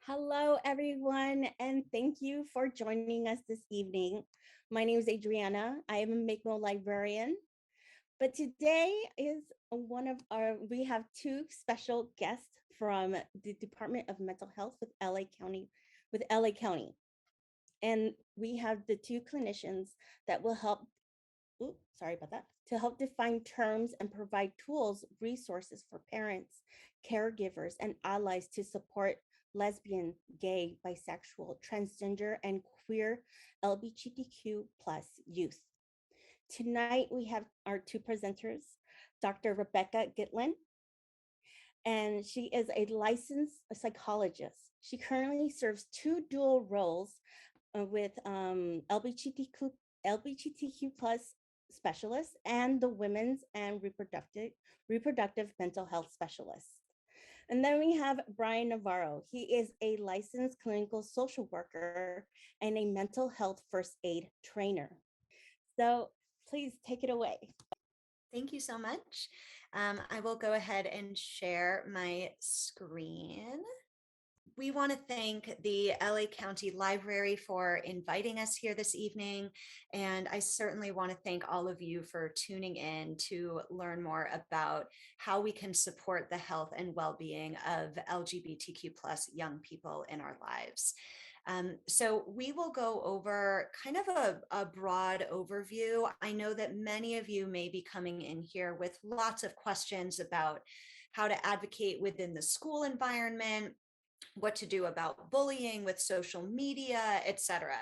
Hello, everyone, and thank you for joining us this evening. My name is Adriana. I am a MACMO librarian, but today is we have two special guests from the Department of Mental Health with LA County. And we have the two clinicians that will help, to help define terms and provide tools, resources for parents, caregivers, and allies to support lesbian, gay, bisexual, transgender, and queer LGBTQ plus youth. Tonight, we have our two presenters, Dr. Rebecca Gitlin, and she is a licensed psychologist. She currently serves two dual roles with LGBTQ plus specialist and the women's and reproductive mental health specialist. And then we have Brian Navarro. He is a licensed clinical social worker and a mental health first aid trainer. So please take it away. Thank you so much. I will go ahead and share my screen. We want to thank the LA County Library for inviting us here this evening. And I certainly want to thank all of you for tuning in to learn more about how we can support the health and well-being of LGBTQ plus young people in our lives. So we will go over kind of a broad overview. I know that many of you may be coming in here with lots of questions about how to advocate within the school environment, what to do about bullying with social media, etc.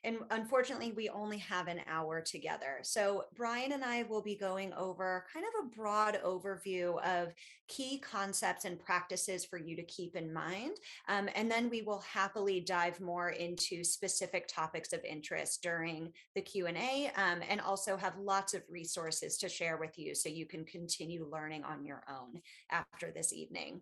And unfortunately, we only have an hour together. So Brian and I will be going over kind of a broad overview of key concepts and practices for you to keep in mind. And then we will happily dive more into specific topics of interest during the Q&A, and also have lots of resources to share with you so you can continue learning on your own after this evening.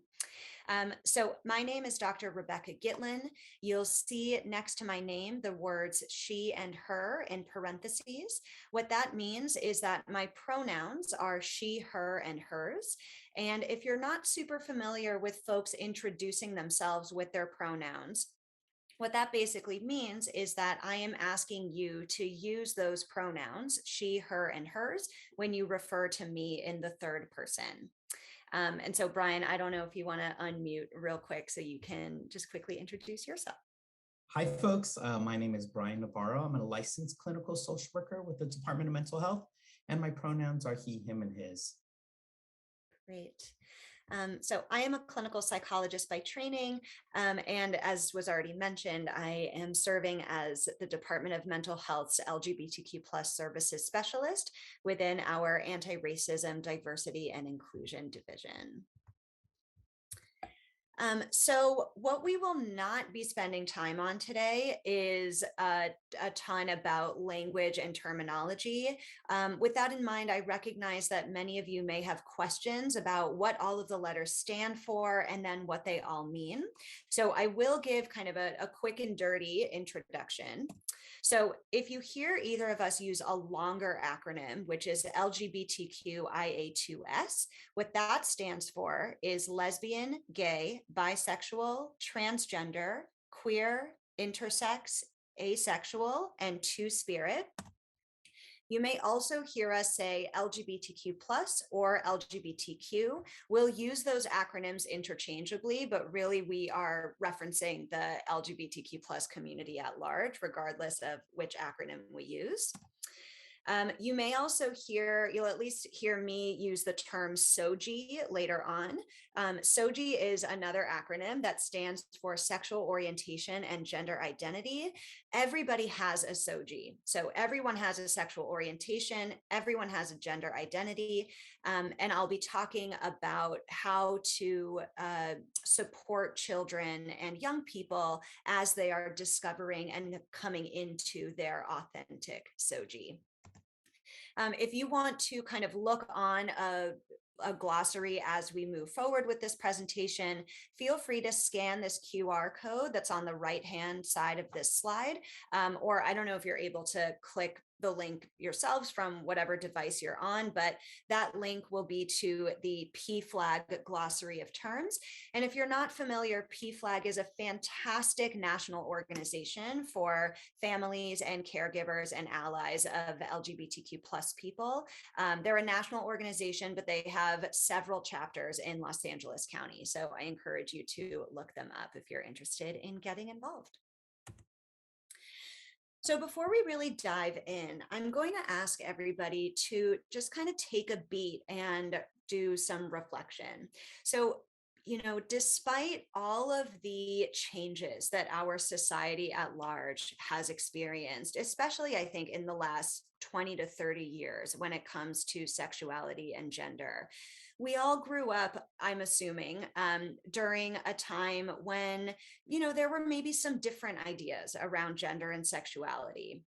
So my name is Dr. Rebecca Gitlin. You'll see next to my name the words she and her in parentheses. What that means is that my pronouns are she, her, and hers. And if you're not super familiar with folks introducing themselves with their pronouns, what that basically means is that I am asking you to use those pronouns, she, her, and hers, when you refer to me in the third person. And so, Brian, I don't know if you want to unmute real quick so you can just quickly introduce yourself. Hi, folks. My name is Brian Navarro. I'm a licensed clinical social worker with the Department of Mental Health, and my pronouns are he, him, and his. Great. So I am a clinical psychologist by training, and as was already mentioned, I am serving as the Department of Mental Health's LGBTQ plus services specialist within our Anti-Racism, Diversity, and Inclusion Division. So what we will not be spending time on today is a ton about language and terminology. With that in mind, I recognize that many of you may have questions about what all of the letters stand for and then what they all mean. So I will give kind of a quick and dirty introduction. So if you hear either of us use a longer acronym, which is LGBTQIA2S, what that stands for is lesbian, gay, bisexual, transgender, queer, intersex, asexual, and two-spirit. You may also hear us say LGBTQ plus or LGBTQ. We'll use those acronyms interchangeably, but really we are referencing the LGBTQ plus community at large, regardless of which acronym we use. You may also you'll at least hear me use the term SOGI later on. SOGI is another acronym that stands for sexual orientation and gender identity. Everybody has a SOGI. So everyone has a sexual orientation, everyone has a gender identity, and I'll be talking about how to support children and young people as they are discovering and coming into their authentic SOGI. If you want to kind of look on a glossary as we move forward with this presentation, feel free to scan this QR code that's on the right-hand side of this slide, or I don't know if you're able to click the link yourselves from whatever device you're on, but that link will be to the PFLAG glossary of terms. And if you're not familiar, PFLAG is a fantastic national organization for families and caregivers and allies of LGBTQ plus people. They're a national organization, but they have several chapters in Los Angeles County. So I encourage you to look them up if you're interested in getting involved. So before we really dive in, I'm going to ask everybody to just kind of take a beat and do some reflection. So, despite all of the changes that our society at large has experienced, especially I think in the last 20 to 30 years when it comes to sexuality and gender, we all grew up, I'm assuming, during a time when, there were maybe some different ideas around gender and sexuality.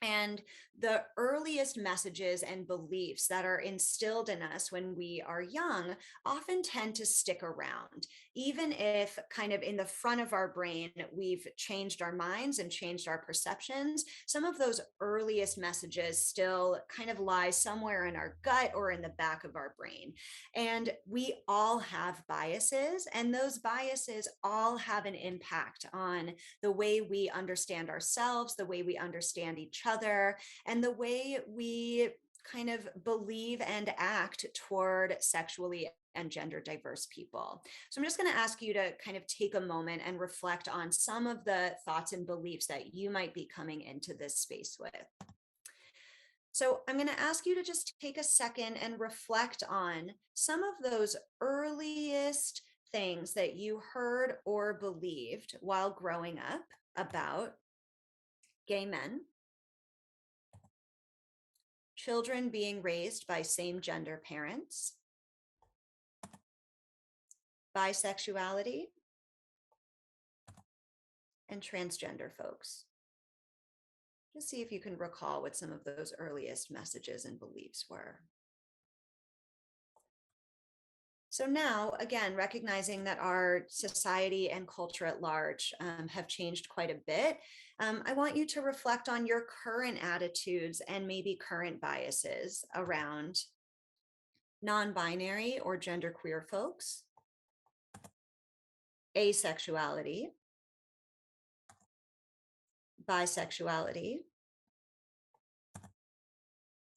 And the earliest messages and beliefs that are instilled in us when we are young often tend to stick around, even if kind of in the front of our brain, we've changed our minds and changed our perceptions. Some of those earliest messages still kind of lie somewhere in our gut or in the back of our brain. And we all have biases, and those biases all have an impact on the way we understand ourselves, the way we understand each other, and the way we kind of believe and act toward sexually and gender diverse people. So I'm just going to ask you to kind of take a moment and reflect on some of the thoughts and beliefs that you might be coming into this space with. So I'm going to ask you to just take a second and reflect on some of those earliest things that you heard or believed while growing up about gay men, children being raised by same-gender parents, bisexuality, and transgender folks. Just see if you can recall what some of those earliest messages and beliefs were. So now, again, recognizing that our society and culture at large have changed quite a bit, I want you to reflect on your current attitudes and maybe current biases around non-binary or genderqueer folks, asexuality, bisexuality,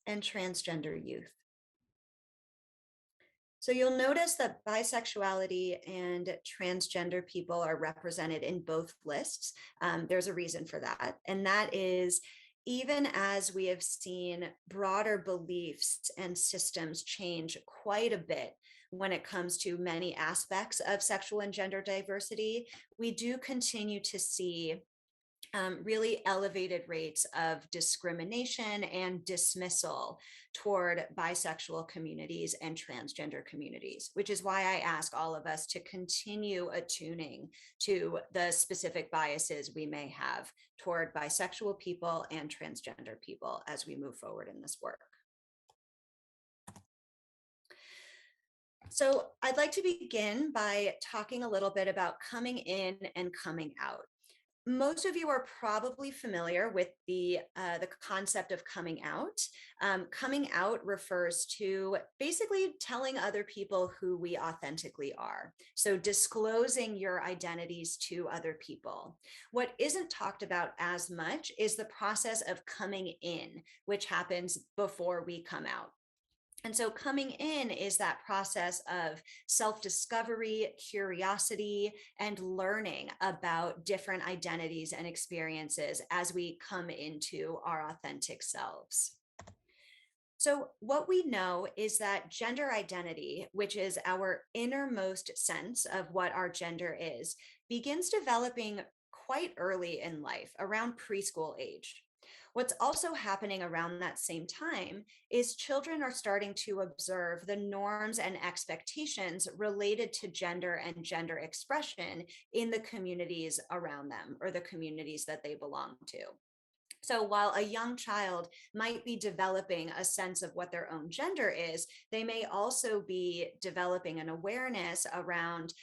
and transgender youth. So you'll notice that bisexuality and transgender people are represented in both lists. There's a reason for that. And that is, even as we have seen broader beliefs and systems change quite a bit when it comes to many aspects of sexual and gender diversity, we do continue to see really elevated rates of discrimination and dismissal toward bisexual communities and transgender communities, which is why I ask all of us to continue attuning to the specific biases we may have toward bisexual people and transgender people as we move forward in this work. So I'd like to begin by talking a little bit about coming in and coming out. Most of you are probably familiar with the concept of coming out. Coming out refers to basically telling other people who we authentically are. So disclosing your identities to other people. What isn't talked about as much is the process of coming in, which happens before we come out. And so coming in is that process of self-discovery, curiosity, and learning about different identities and experiences as we come into our authentic selves. So what we know is that gender identity, which is our innermost sense of what our gender is, begins developing quite early in life, around preschool age. What's also happening around that same time is children are starting to observe the norms and expectations related to gender and gender expression in the communities around them or the communities that they belong to. So while a young child might be developing a sense of what their own gender is, they may also be developing an awareness around,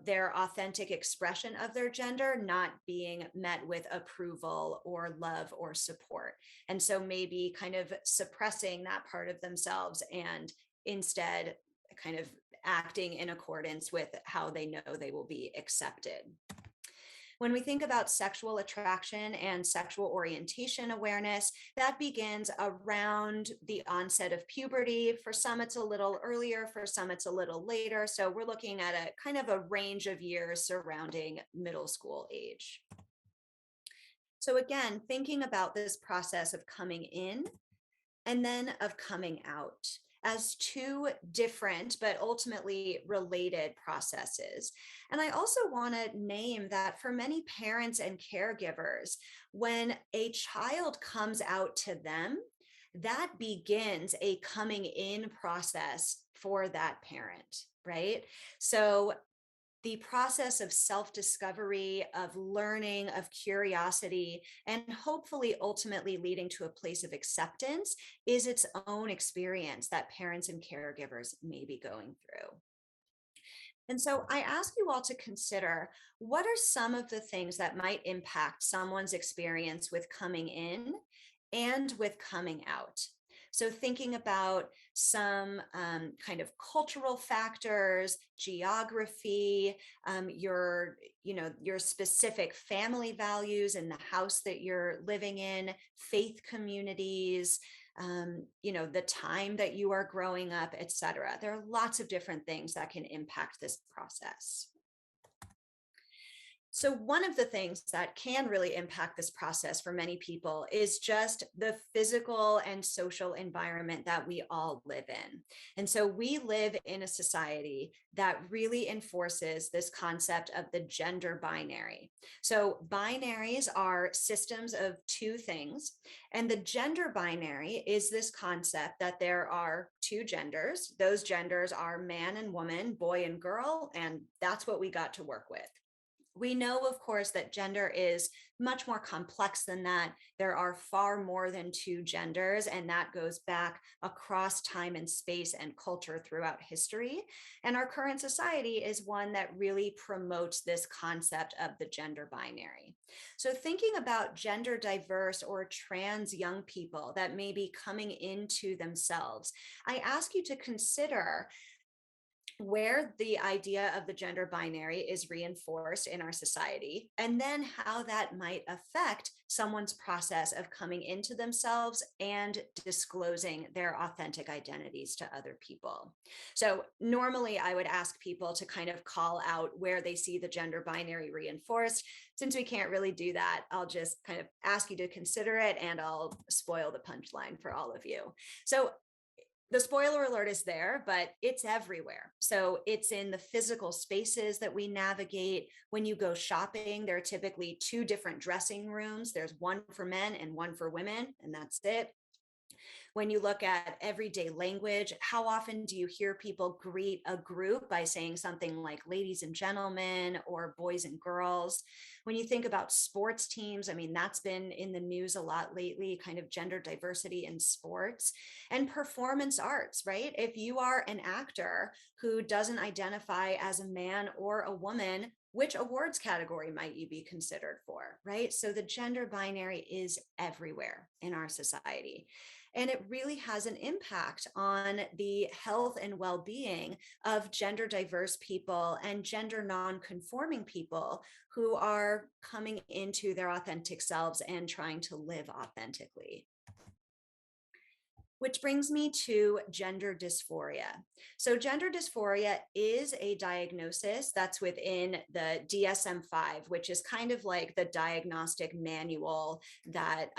their authentic expression of their gender not being met with approval or love or support. And so maybe kind of suppressing that part of themselves and instead kind of acting in accordance with how they know they will be accepted. When we think about sexual attraction and sexual orientation awareness, that begins around the onset of puberty. For some, it's a little earlier, for some, it's a little later. So we're looking at a kind of a range of years surrounding middle school age. So again, thinking about this process of coming in and then of coming out as two different but ultimately related processes. And I also want to name that for many parents and caregivers, when a child comes out to them, that begins a coming in process for that parent, right? So the process of self-discovery, of learning, of curiosity, and hopefully ultimately leading to a place of acceptance is its own experience that parents and caregivers may be going through. And so I ask you all to consider, what are some of the things that might impact someone's experience with coming in and with coming out? So thinking about some kind of cultural factors, geography, your specific family values in the house that you're living in, faith communities, the time that you are growing up, etc. There are lots of different things that can impact this process. So one of the things that can really impact this process for many people is just the physical and social environment that we all live in. And so we live in a society that really enforces this concept of the gender binary. So binaries are systems of two things, and the gender binary is this concept that there are two genders. Those genders are man and woman, boy and girl, and that's what we got to work with. We know, of course, that gender is much more complex than that. There are far more than two genders, and that goes back across time and space and culture throughout history. And our current society is one that really promotes this concept of the gender binary. So thinking about gender diverse or trans young people that may be coming into themselves, I ask you to consider where the idea of the gender binary is reinforced in our society, and then how that might affect someone's process of coming into themselves and disclosing their authentic identities to other people. So normally I would ask people to kind of call out where they see the gender binary reinforced. Since we can't really do that, I'll just kind of ask you to consider it, and I'll spoil the punchline for all of you. So the spoiler alert is there, but it's everywhere. So it's in the physical spaces that we navigate. When you go shopping, there are typically two different dressing rooms. There's one for men and one for women, and that's it. When you look at everyday language, how often do you hear people greet a group by saying something like ladies and gentlemen or boys and girls? When you think about sports teams, I mean, that's been in the news a lot lately, kind of gender diversity in sports. And performance arts, right? If you are an actor who doesn't identify as a man or a woman, which awards category might you be considered for, right? So the gender binary is everywhere in our society. And it really has an impact on the health and well-being of gender diverse people and gender non-conforming people who are coming into their authentic selves and trying to live authentically. Which brings me to gender dysphoria. So gender dysphoria is a diagnosis that's within the DSM-5, which is kind of like the diagnostic manual that,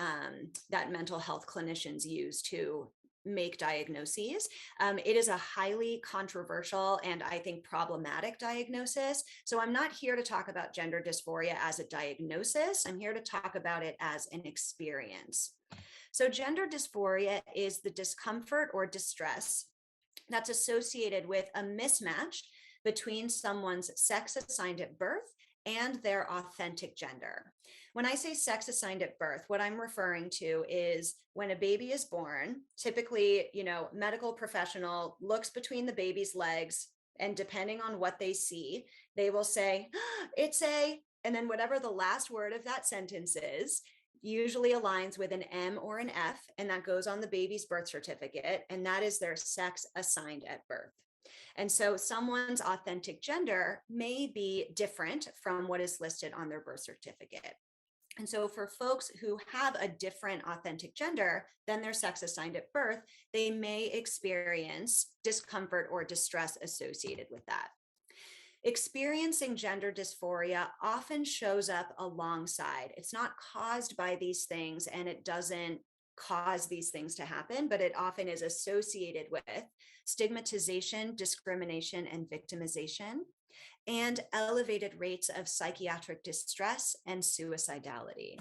that mental health clinicians use to make diagnoses. It is a highly controversial and I think problematic diagnosis. So I'm not here to talk about gender dysphoria as a diagnosis. I'm here to talk about it as an experience. So gender dysphoria is the discomfort or distress that's associated with a mismatch between someone's sex assigned at birth and their authentic gender. When I say sex assigned at birth, what I'm referring to is when a baby is born, typically, medical professional looks between the baby's legs, and depending on what they see, they will say, it's a, and then whatever the last word of that sentence is, usually aligns with an M or an F, and that goes on the baby's birth certificate, and that is their sex assigned at birth. And so someone's authentic gender may be different from what is listed on their birth certificate. And so for folks who have a different authentic gender than their sex assigned at birth, they may experience discomfort or distress associated with that. Experiencing gender dysphoria often shows up alongside. It's not caused by these things, and it doesn't cause these things to happen, but it often is associated with stigmatization, discrimination, and victimization, and elevated rates of psychiatric distress and suicidality.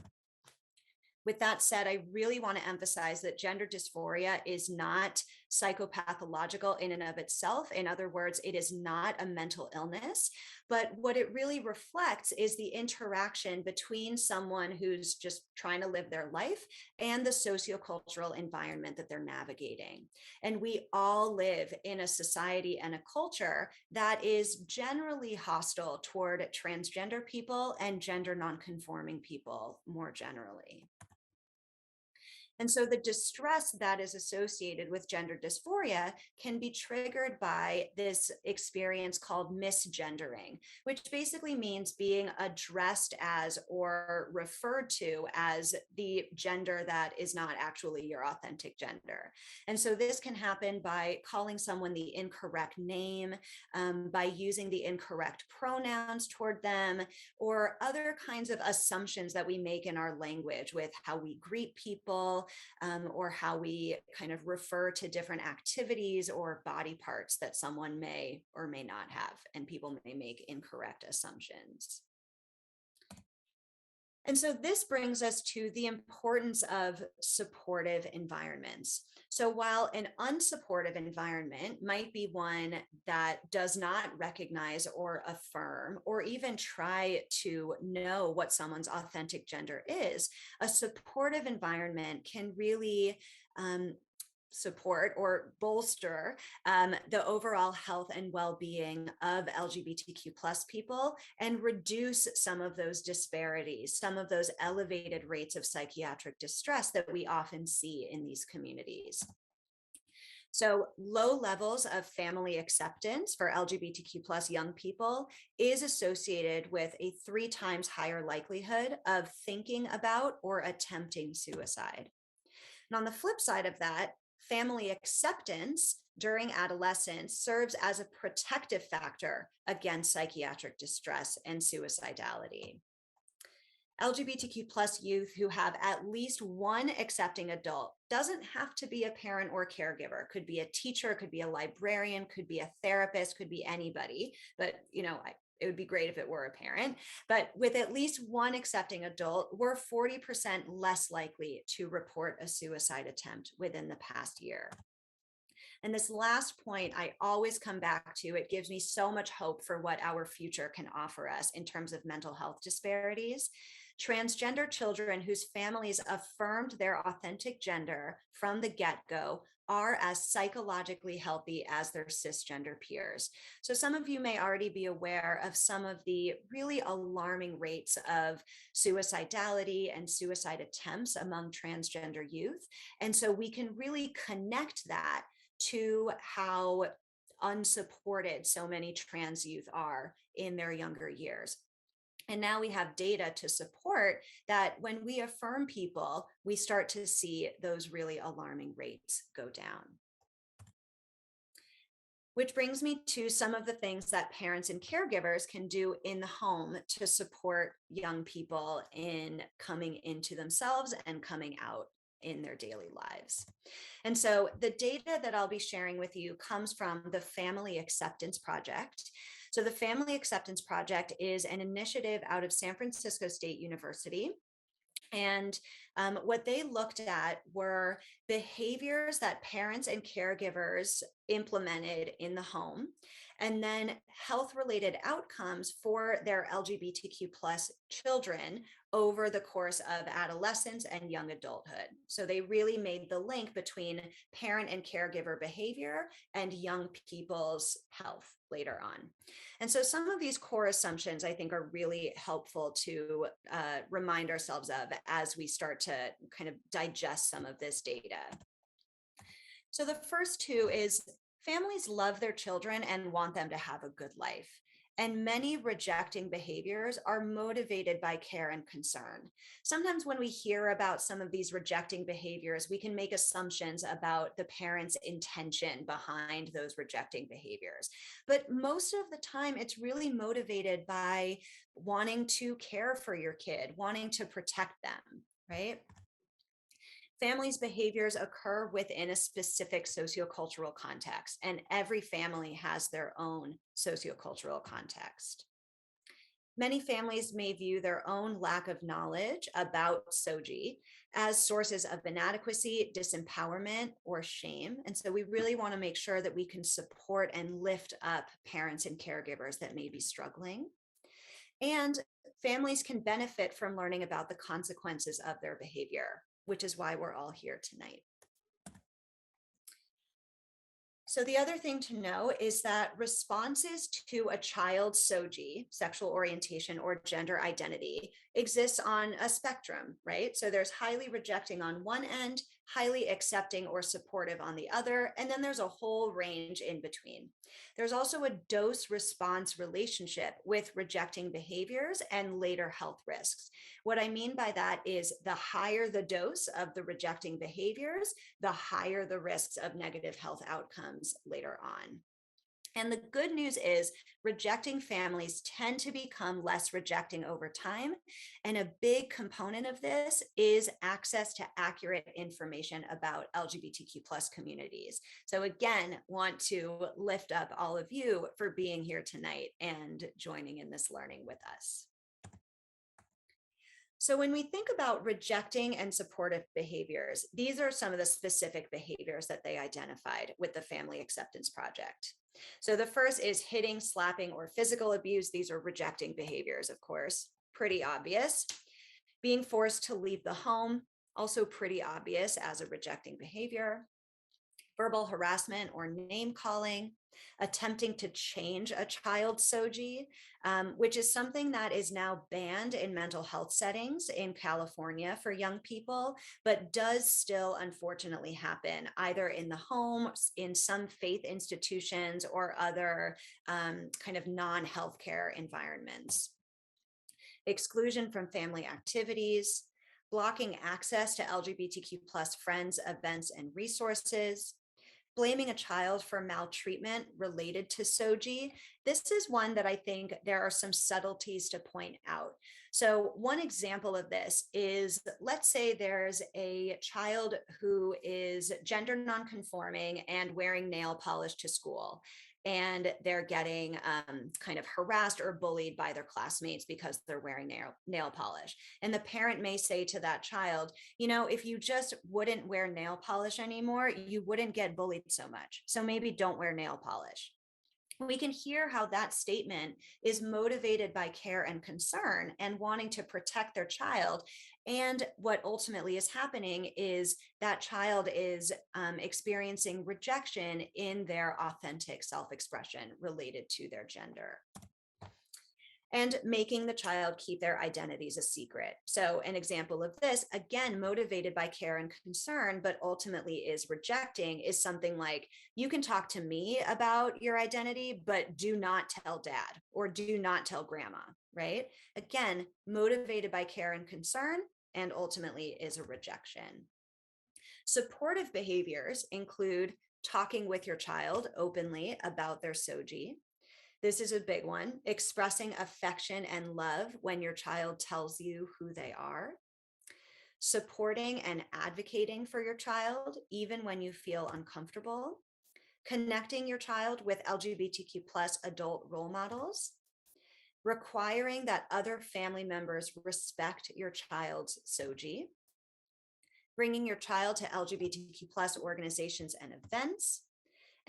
With that said, I really want to emphasize that gender dysphoria is not psychopathological in and of itself. In other words, it is not a mental illness, but what it really reflects is the interaction between someone who's just trying to live their life and the sociocultural environment that they're navigating. And we all live in a society and a culture that is generally hostile toward transgender people and gender nonconforming people more generally. And so the distress that is associated with gender dysphoria can be triggered by this experience called misgendering, which basically means being addressed as or referred to as the gender that is not actually your authentic gender. And so this can happen by calling someone the incorrect name, by using the incorrect pronouns toward them, or other kinds of assumptions that we make in our language with how we greet people, or how we kind of refer to different activities or body parts that someone may or may not have, and people may make incorrect assumptions. And so this brings us to the importance of supportive environments. So while an unsupportive environment might be one that does not recognize or affirm or even try to know what someone's authentic gender is, a supportive environment can really support or bolster the overall health and well-being of LGBTQ plus people and reduce some of those disparities, some of those elevated rates of psychiatric distress that we often see in these communities. So low levels of family acceptance for LGBTQ plus young people is associated with a 3 times higher likelihood of thinking about or attempting suicide. And on the flip side of that, family acceptance during adolescence serves as a protective factor against psychiatric distress and suicidality. LGBTQ plus youth who have at least one accepting adult, doesn't have to be a parent or caregiver, could be a teacher, could be a librarian, could be a therapist, could be anybody, but it would be great if it were a parent, but with at least one accepting adult, we're 40% less likely to report a suicide attempt within the past year. And this last point, I always come back to. It gives me so much hope for what our future can offer us in terms of mental health disparities. Transgender children whose families affirmed their authentic gender from the get-go are as psychologically healthy as their cisgender peers. So some of you may already be aware of some of the really alarming rates of suicidality and suicide attempts among transgender youth. And so we can really connect that to how unsupported so many trans youth are in their younger years. And now we have data to support that when we affirm people, we start to see those really alarming rates go down. Which brings me to some of the things that parents and caregivers can do in the home to support young people in coming into themselves and coming out in their daily lives. And so the data that I'll be sharing with you comes from the Family Acceptance Project. So the Family Acceptance Project is an initiative out of San Francisco State University. And what they looked at were behaviors that parents and caregivers implemented in the home and then health-related outcomes for their LGBTQ plus children over the course of adolescence and young adulthood. So they really made the link between parent and caregiver behavior and young people's health later on. And so some of these core assumptions I think are really helpful to remind ourselves of as we start to kind of digest some of this data. So the first two is families love their children and want them to have a good life. And many rejecting behaviors are motivated by care and concern. Sometimes when we hear about some of these rejecting behaviors, we can make assumptions about the parent's intention behind those rejecting behaviors. But most of the time, it's really motivated by wanting to care for your kid, wanting to protect them, right? Families' behaviors occur within a specific sociocultural context, and every family has their own sociocultural context. Many families may view their own lack of knowledge about SOGI as sources of inadequacy, disempowerment, or shame. And so we really want to make sure that we can support and lift up parents and caregivers that may be struggling. And families can benefit from learning about the consequences of their behavior, which is why we're all here tonight. So the other thing to know is that responses to a child's SOGI, sexual orientation or gender identity, exists on a spectrum, right? So there's highly rejecting on one end, highly accepting or supportive on the other, and then there's a whole range in between. There's also a dose-response relationship with rejecting behaviors and later health risks. What I mean by that is the higher the dose of the rejecting behaviors, the higher the risks of negative health outcomes later on. And the good news is rejecting families tend to become less rejecting over time. And a big component of this is access to accurate information about LGBTQ plus communities. So again, want to lift up all of you for being here tonight and joining in this learning with us. So when we think about rejecting and supportive behaviors, these are some of the specific behaviors that they identified with the Family Acceptance Project. So the first is hitting, slapping, or physical abuse. These are rejecting behaviors, of course, pretty obvious. Being forced to leave the home, also pretty obvious as a rejecting behavior. Verbal harassment or name calling, attempting to change a child's SOGI, which is something that is now banned in mental health settings in California for young people, but does still unfortunately happen either in the home, in some faith institutions, or other kind of non-healthcare environments. Exclusion from family activities, blocking access to LGBTQ plus friends, events, and resources, blaming a child for maltreatment related to SOGI. This is one that I think there are some subtleties to point out. So one example of this is, let's say there's a child who is gender nonconforming and wearing nail polish to school, and they're getting kind of harassed or bullied by their classmates because they're wearing nail polish. And the parent may say to that child, you know, if you just wouldn't wear nail polish anymore, you wouldn't get bullied so much. So maybe don't wear nail polish. We can hear how that statement is motivated by care and concern and wanting to protect their child. And what ultimately is happening is that child is experiencing rejection in their authentic self-expression related to their gender. And making the child keep their identities a secret. So an example of this, again, motivated by care and concern, but ultimately is rejecting, is something like, you can talk to me about your identity, but do not tell dad or do not tell grandma, right? Again, motivated by care and concern, and ultimately is a rejection. Supportive behaviors include talking with your child openly about their SOGI. This is a big one, expressing affection and love when your child tells you who they are. Supporting and advocating for your child, even when you feel uncomfortable. Connecting your child with LGBTQ plus adult role models. Requiring that other family members respect your child's SOGI. Bringing your child to LGBTQ plus organizations and events.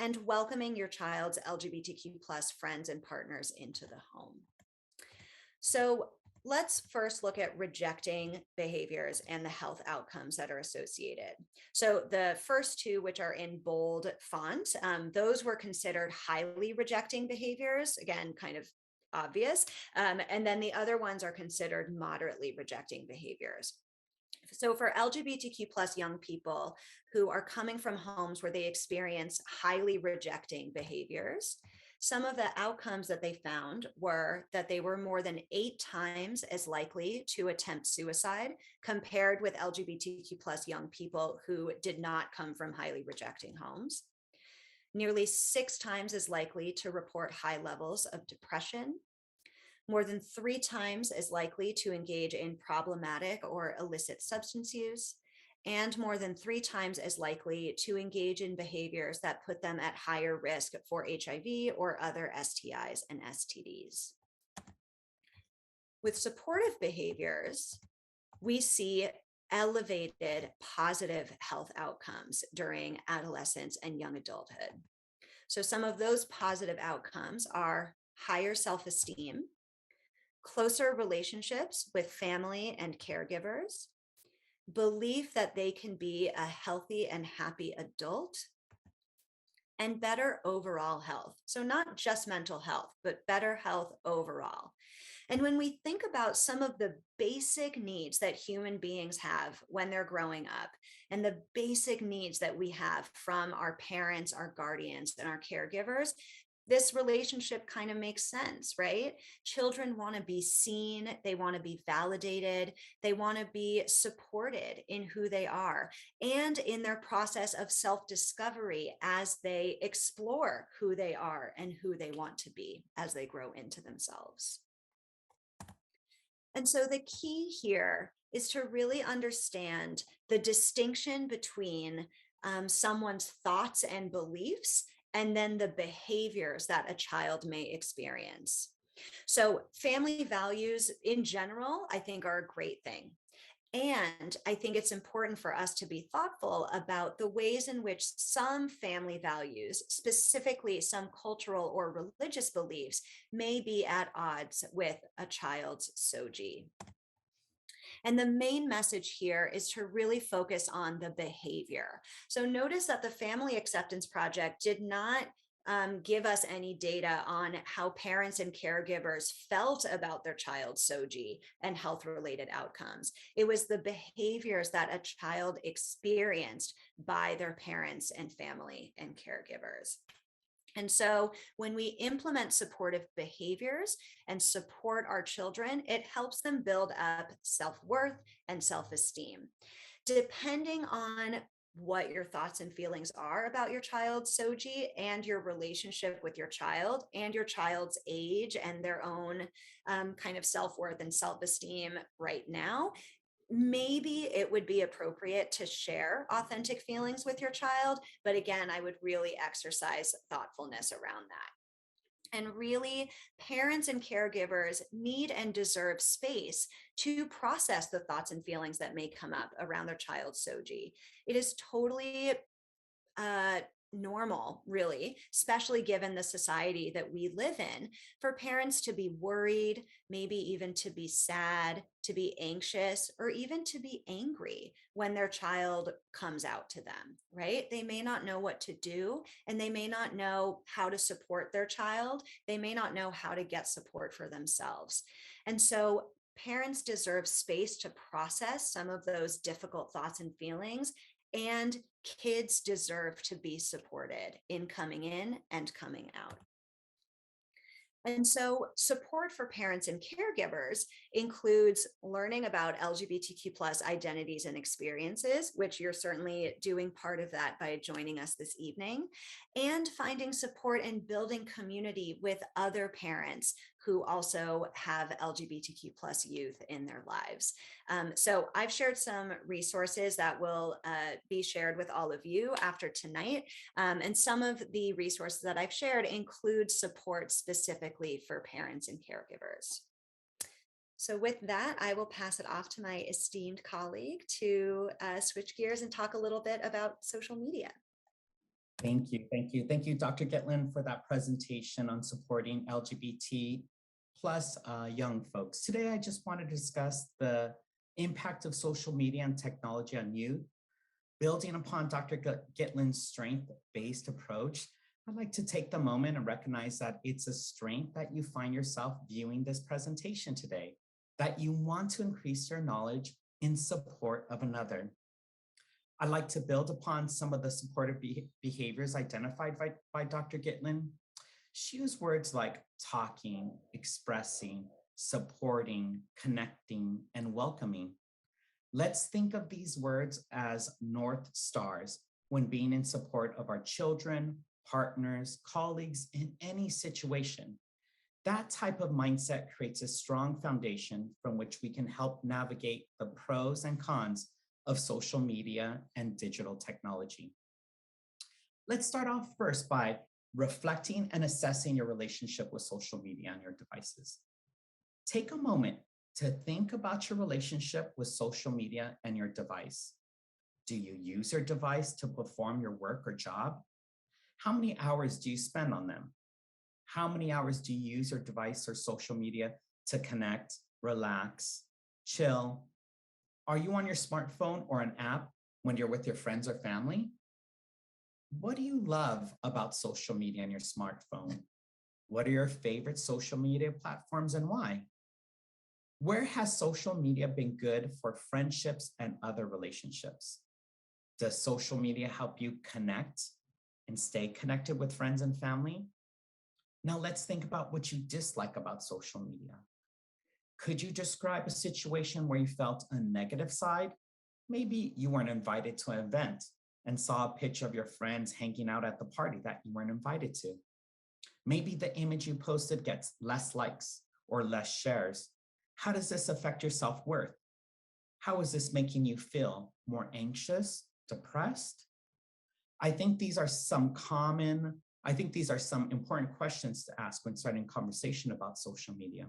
and welcoming your child's LGBTQ plus friends and partners into the home. So let's first look at rejecting behaviors and the health outcomes that are associated. So the first two, which are in bold font, those were considered highly rejecting behaviors, again, kind of obvious. And then the other ones are considered moderately rejecting behaviors. So for LGBTQ plus young people who are coming from homes where they experience highly rejecting behaviors, some of the outcomes that they found were that they were more than 8 times as likely to attempt suicide compared with LGBTQ plus young people who did not come from highly rejecting homes. Nearly 6 times as likely to report high levels of depression, more than 3 times as likely to engage in problematic or illicit substance use, and more than 3 times as likely to engage in behaviors that put them at higher risk for HIV or other STIs and STDs. With supportive behaviors, we see elevated positive health outcomes during adolescence and young adulthood. So some of those positive outcomes are higher self-esteem, closer relationships with family and caregivers, belief that they can be a healthy and happy adult, and better overall health. So not just mental health, but better health overall. And when we think about some of the basic needs that human beings have when they're growing up, and the basic needs that we have from our parents, our guardians, and our caregivers, this relationship kind of makes sense, right? Children want to be seen, they want to be validated, they want to be supported in who they are and in their process of self-discovery as they explore who they are and who they want to be as they grow into themselves. And so the key here is to really understand the distinction between someone's thoughts and beliefs and then the behaviors that a child may experience. So family values in general, I think, are a great thing. And I think it's important for us to be thoughtful about the ways in which some family values, specifically some cultural or religious beliefs, may be at odds with a child's SOGI. And the main message here is to really focus on the behavior. So notice that the Family Acceptance Project did not give us any data on how parents and caregivers felt about their child's SOGI and health-related outcomes. It was the behaviors that a child experienced by their parents and family and caregivers. And so when we implement supportive behaviors and support our children, it helps them build up self-worth and self-esteem. Depending on what your thoughts and feelings are about your child's SOGI and your relationship with your child and your child's age and their own kind of self-worth and self-esteem right now, maybe it would be appropriate to share authentic feelings with your child. But again, I would really exercise thoughtfulness around that. And really, parents and caregivers need and deserve space to process the thoughts and feelings that may come up around their child's SOGI. It is totally normal, really, especially given the society that we live in, for parents to be worried, maybe even to be sad, to be anxious, or even to be angry when their child comes out to them, right? They may not know what to do, and they may not know how to support their child. They may not know how to get support for themselves. And so parents deserve space to process some of those difficult thoughts and feelings, and kids deserve to be supported in coming in and coming out. And so support for parents and caregivers includes learning about LGBTQ plus identities and experiences, which you're certainly doing part of that by joining us this evening, and finding support and building community with other parents who also have LGBTQ plus youth in their lives. So I've shared some resources that will be shared with all of you after tonight. And some of the resources that I've shared include support specifically for parents and caregivers. So with that, I will pass it off to my esteemed colleague to switch gears and talk a little bit about social media. Thank you, thank you. Thank you, Dr. Gitlin, for that presentation on supporting LGBT plus young folks. Today, I just want to discuss the impact of social media and technology on youth. Building upon Dr. Gitlin's strength-based approach, I'd like to take the moment and recognize that it's a strength that you find yourself viewing this presentation today, that you want to increase your knowledge in support of another. I'd like to build upon some of the supportive behaviors identified by Dr. Gitlin. She used words like talking, expressing, supporting, connecting, and welcoming. Let's think of these words as North Stars when being in support of our children, partners, colleagues in any situation. That type of mindset creates a strong foundation from which we can help navigate the pros and cons of social media and digital technology. Let's start off first by reflecting and assessing your relationship with social media on your devices. Take a moment to think about your relationship with social media and your device. Do you use your device to perform your work or job? How many hours do you spend on them? How many hours do you use your device or social media to connect, relax, chill? Are you on your smartphone or an app when you're with your friends or family? What do you love about social media on your smartphone? What are your favorite social media platforms and why? Where has social media been good for friendships and other relationships? Does social media help you connect and stay connected with friends and family? Now let's think about what you dislike about social media. Could you describe a situation where you felt a negative side? Maybe you weren't invited to an event and saw a picture of your friends hanging out at the party that you weren't invited to. Maybe the image you posted gets less likes or less shares. How does this affect your self-worth? How is this making you feel more anxious, depressed? I think these are some important questions to ask when starting conversation about social media.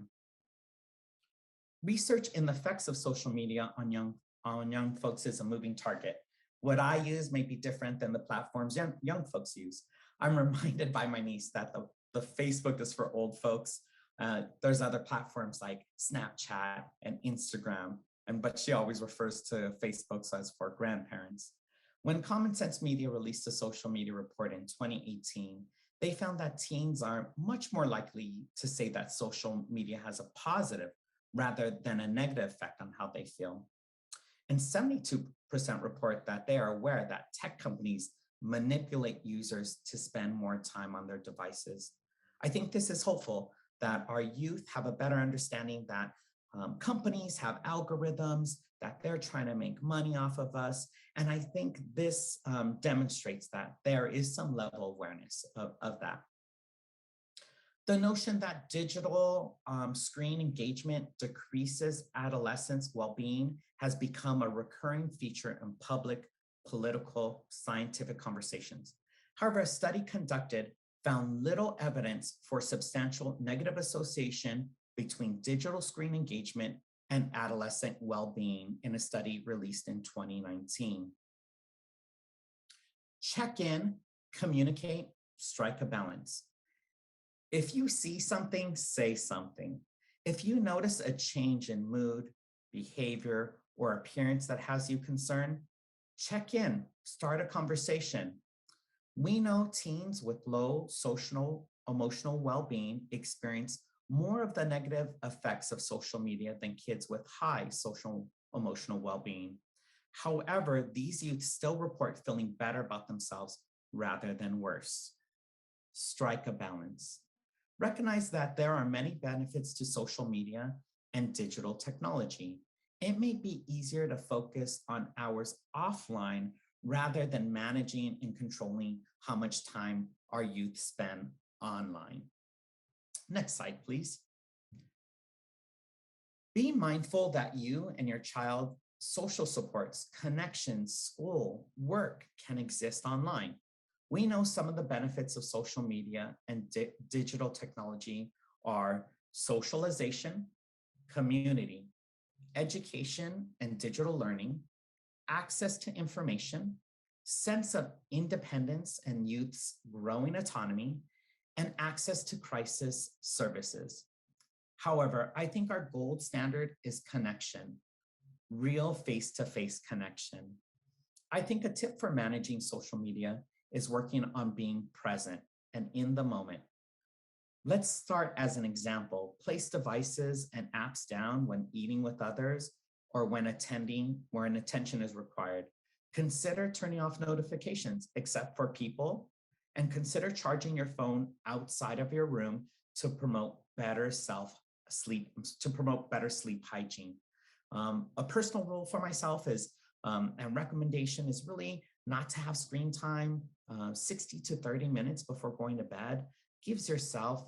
Research in the effects of social media on young folks is a moving target. What I use may be different than the platforms young folks use. I'm reminded by my niece that the Facebook is for old folks. There's other platforms like Snapchat and Instagram, but she always refers to Facebook as for grandparents. When Common Sense Media released a social media report in 2018, they found that teens are much more likely to say that social media has a positive rather than a negative effect on how they feel. And 72% report that they are aware that tech companies manipulate users to spend more time on their devices. I think this is hopeful that our youth have a better understanding that companies have algorithms, that they're trying to make money off of us. And I think this demonstrates that there is some level of awareness of that. The notion that digital screen engagement decreases adolescents' well-being has become a recurring feature in public, political, scientific conversations. However, a study conducted found little evidence for substantial negative association between digital screen engagement and adolescent well-being in a study released in 2019. Check in, communicate, strike a balance. If you see something, say something. If you notice a change in mood, behavior, or appearance that has you concerned, check in, start a conversation. We know teens with low social, emotional well-being experience more of the negative effects of social media than kids with high social, emotional well-being. However, these youth still report feeling better about themselves rather than worse. Strike a balance. Recognize that there are many benefits to social media and digital technology. It may be easier to focus on hours offline rather than managing and controlling how much time our youth spend online. Next slide, please. Be mindful that you and your child's social supports, connections, school, work can exist online. We know some of the benefits of social media and digital technology are socialization, community, education and digital learning, access to information, sense of independence and youth's growing autonomy, and access to crisis services. However, I think our gold standard is connection, real face-to-face connection. I think a tip for managing social media is working on being present and in the moment. Let's start as an example. Place devices and apps down when eating with others or when attending where an attention is required. Consider turning off notifications except for people, and consider charging your phone outside of your room to promote better sleep hygiene. A personal rule for myself is, and recommendation is really not to have screen time 60 to 30 minutes before going to bed. Gives yourself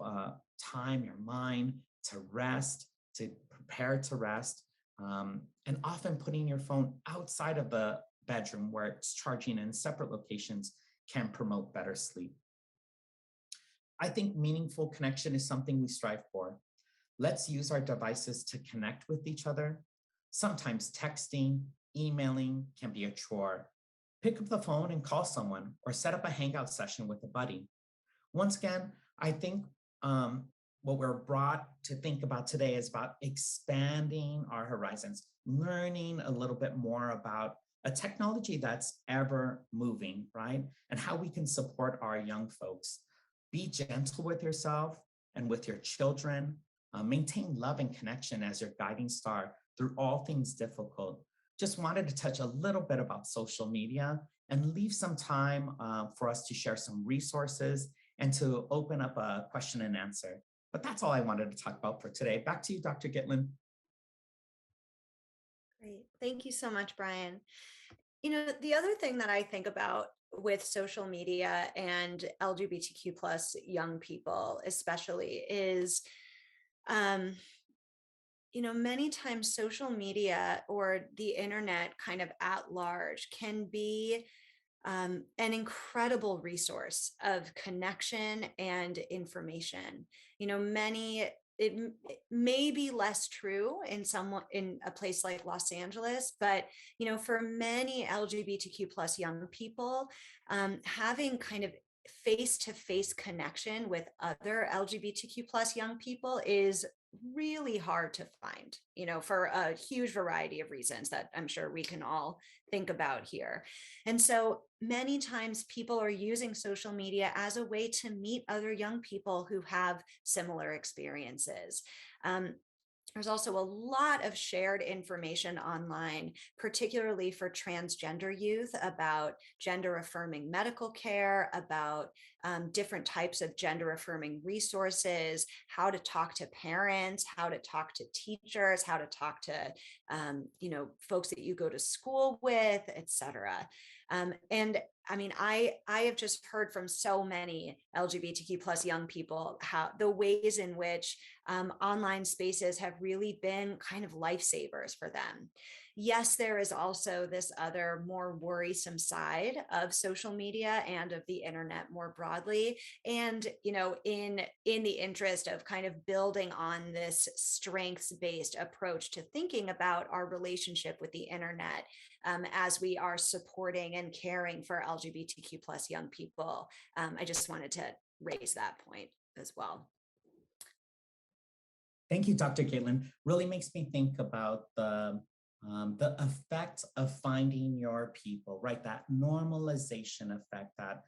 time, your mind to rest, to prepare to rest, and often putting your phone outside of the bedroom where it's charging in separate locations can promote better sleep. I think meaningful connection is something we strive for. Let's use our devices to connect with each other. Sometimes texting, emailing can be a chore. Pick up the phone and call someone, or set up a hangout session with a buddy. Once again, I think what we're brought to think about today is about expanding our horizons, learning a little bit more about a technology that's ever moving, right? And how we can support our young folks. Be gentle with yourself and with your children. Maintain love and connection as your guiding star through all things difficult. Just wanted to touch a little bit about social media and leave some time for us to share some resources and to open up a question and answer. But that's all I wanted to talk about for today. Back to you, Dr. Gitlin. Great. Thank you so much, Brian. You know, the other thing that I think about with social media and LGBTQ plus young people especially is, you know, many times social media or the internet kind of at large can be an incredible resource of connection and information. You know, it may be less true in a place like Los Angeles, but you know, for many LGBTQ plus young people, having kind of face-to-face connection with other LGBTQ plus young people is really hard to find, you know, for a huge variety of reasons that I'm sure we can all think about here. And so many times people are using social media as a way to meet other young people who have similar experiences. There's also a lot of shared information online, particularly for transgender youth, about gender affirming medical care, about different types of gender affirming resources, how to talk to parents, how to talk to teachers, how to talk to you know, folks that you go to school with, etc. And I mean, I have just heard from so many LGBTQ plus young people how the ways in which online spaces have really been kind of lifesavers for them. Yes, there is also this other more worrisome side of social media and of the internet more broadly. And, you know, in the interest of kind of building on this strengths-based approach to thinking about our relationship with the internet, as we are supporting and caring for LGBTQ plus young people, I just wanted to raise that point as well. Thank you, Dr. Caitlin. Really makes me think about the effect of finding your people, right? That normalization effect that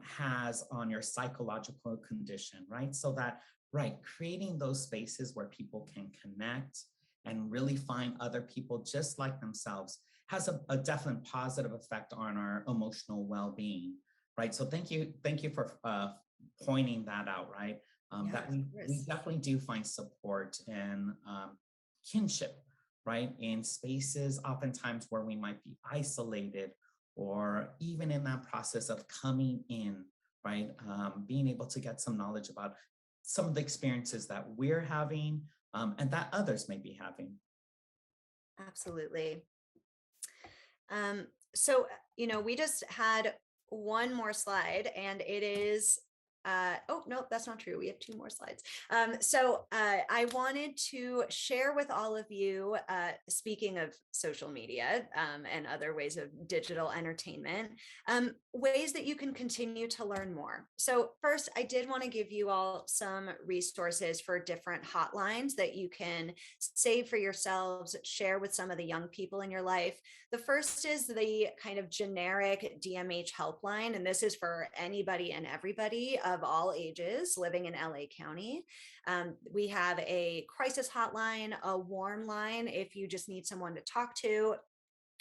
has on your psychological condition, right? So that, right, creating those spaces where people can connect and really find other people just like themselves has a definite positive effect on our emotional well-being, right? So thank you for pointing that out, right? That we definitely do find support and kinship, right? In spaces oftentimes where we might be isolated, or even in that process of coming in, right? Being able to get some knowledge about some of the experiences that we're having and that others may be having. Absolutely. So, you know, we just had one more slide, and it is oh, no, that's not true. We have 2 more slides. I wanted to share with all of you, speaking of social media and other ways of digital entertainment, ways that you can continue to learn more. So first, I did want to give you all some resources for different hotlines that you can save for yourselves, share with some of the young people in your life. The first is the kind of generic DMH helpline, and this is for anybody and everybody of all ages living in LA County. We have a crisis hotline, a warm line if you just need someone to talk to.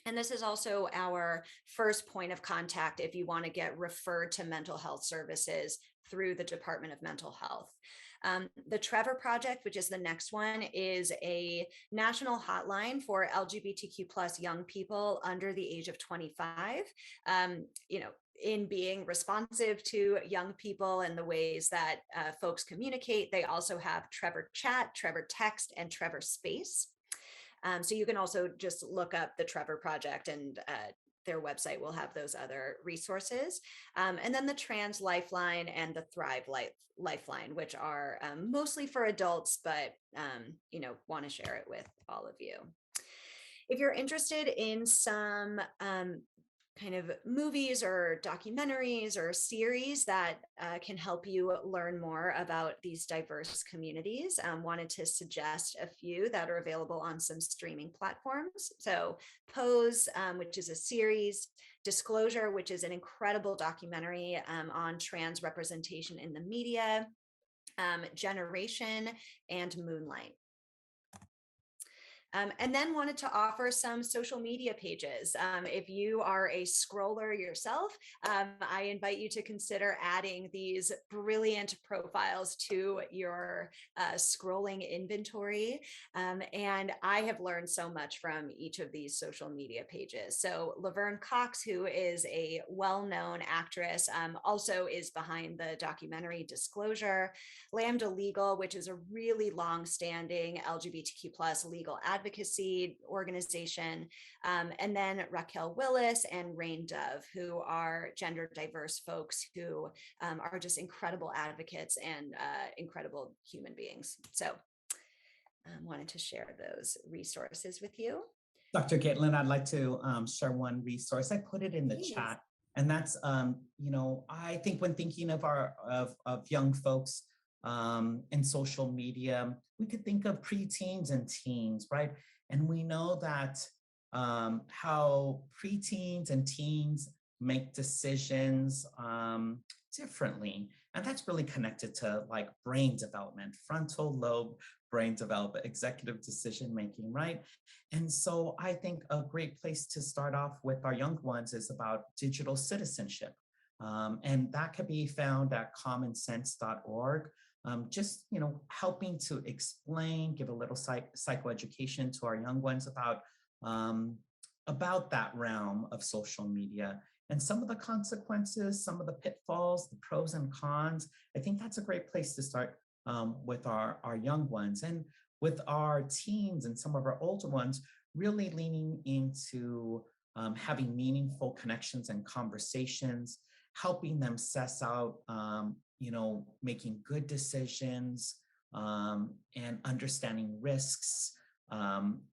And this is also our first point of contact if you want to get referred to mental health services through the Department of Mental Health. The Trevor Project, which is the next one, is a national hotline for LGBTQ plus young people under the age of 25. In being responsive to young people and the ways that folks communicate, they also have Trevor Chat, Trevor Text, and Trevor Space. So you can also just look up the Trevor Project, and their website will have those other resources. And then the Trans Lifeline and the Thrive Lifeline, which are mostly for adults, but want to share it with all of you. If you're interested in some kind of movies or documentaries or series that can help you learn more about these diverse communities, wanted to suggest a few that are available on some streaming platforms. So Pose, which is a series, Disclosure, which is an incredible documentary on trans representation in the media, Generation, and Moonlight. And then wanted to offer some social media pages. If you are a scroller yourself, I invite you to consider adding these brilliant profiles to your scrolling inventory. And I have learned so much from each of these social media pages. So Laverne Cox, who is a well-known actress, also is behind the documentary Disclosure. Lambda Legal, which is a really long-standing LGBTQ plus legal advocacy organization, and then Raquel Willis and Rain Dove, who are gender diverse folks who are just incredible advocates and incredible human beings. So wanted to share those resources with you. Dr. Gitlin, I'd like to share one resource. I put it in the chat, and that's, I think when thinking of of young folks in social media, we could think of preteens and teens, right? And we know that how preteens and teens make decisions differently. And that's really connected to like brain development, frontal lobe brain development, executive decision making, right? And so I think a great place to start off with our young ones is about digital citizenship. And that can be found at commonsense.org. Just, helping to explain, give a little psychoeducation to our young ones about that realm of social media and some of the consequences, some of the pitfalls, the pros and cons. I think that's a great place to start with our young ones. And with our teens and some of our older ones, really leaning into having meaningful connections and conversations, helping them suss out making good decisions and understanding risks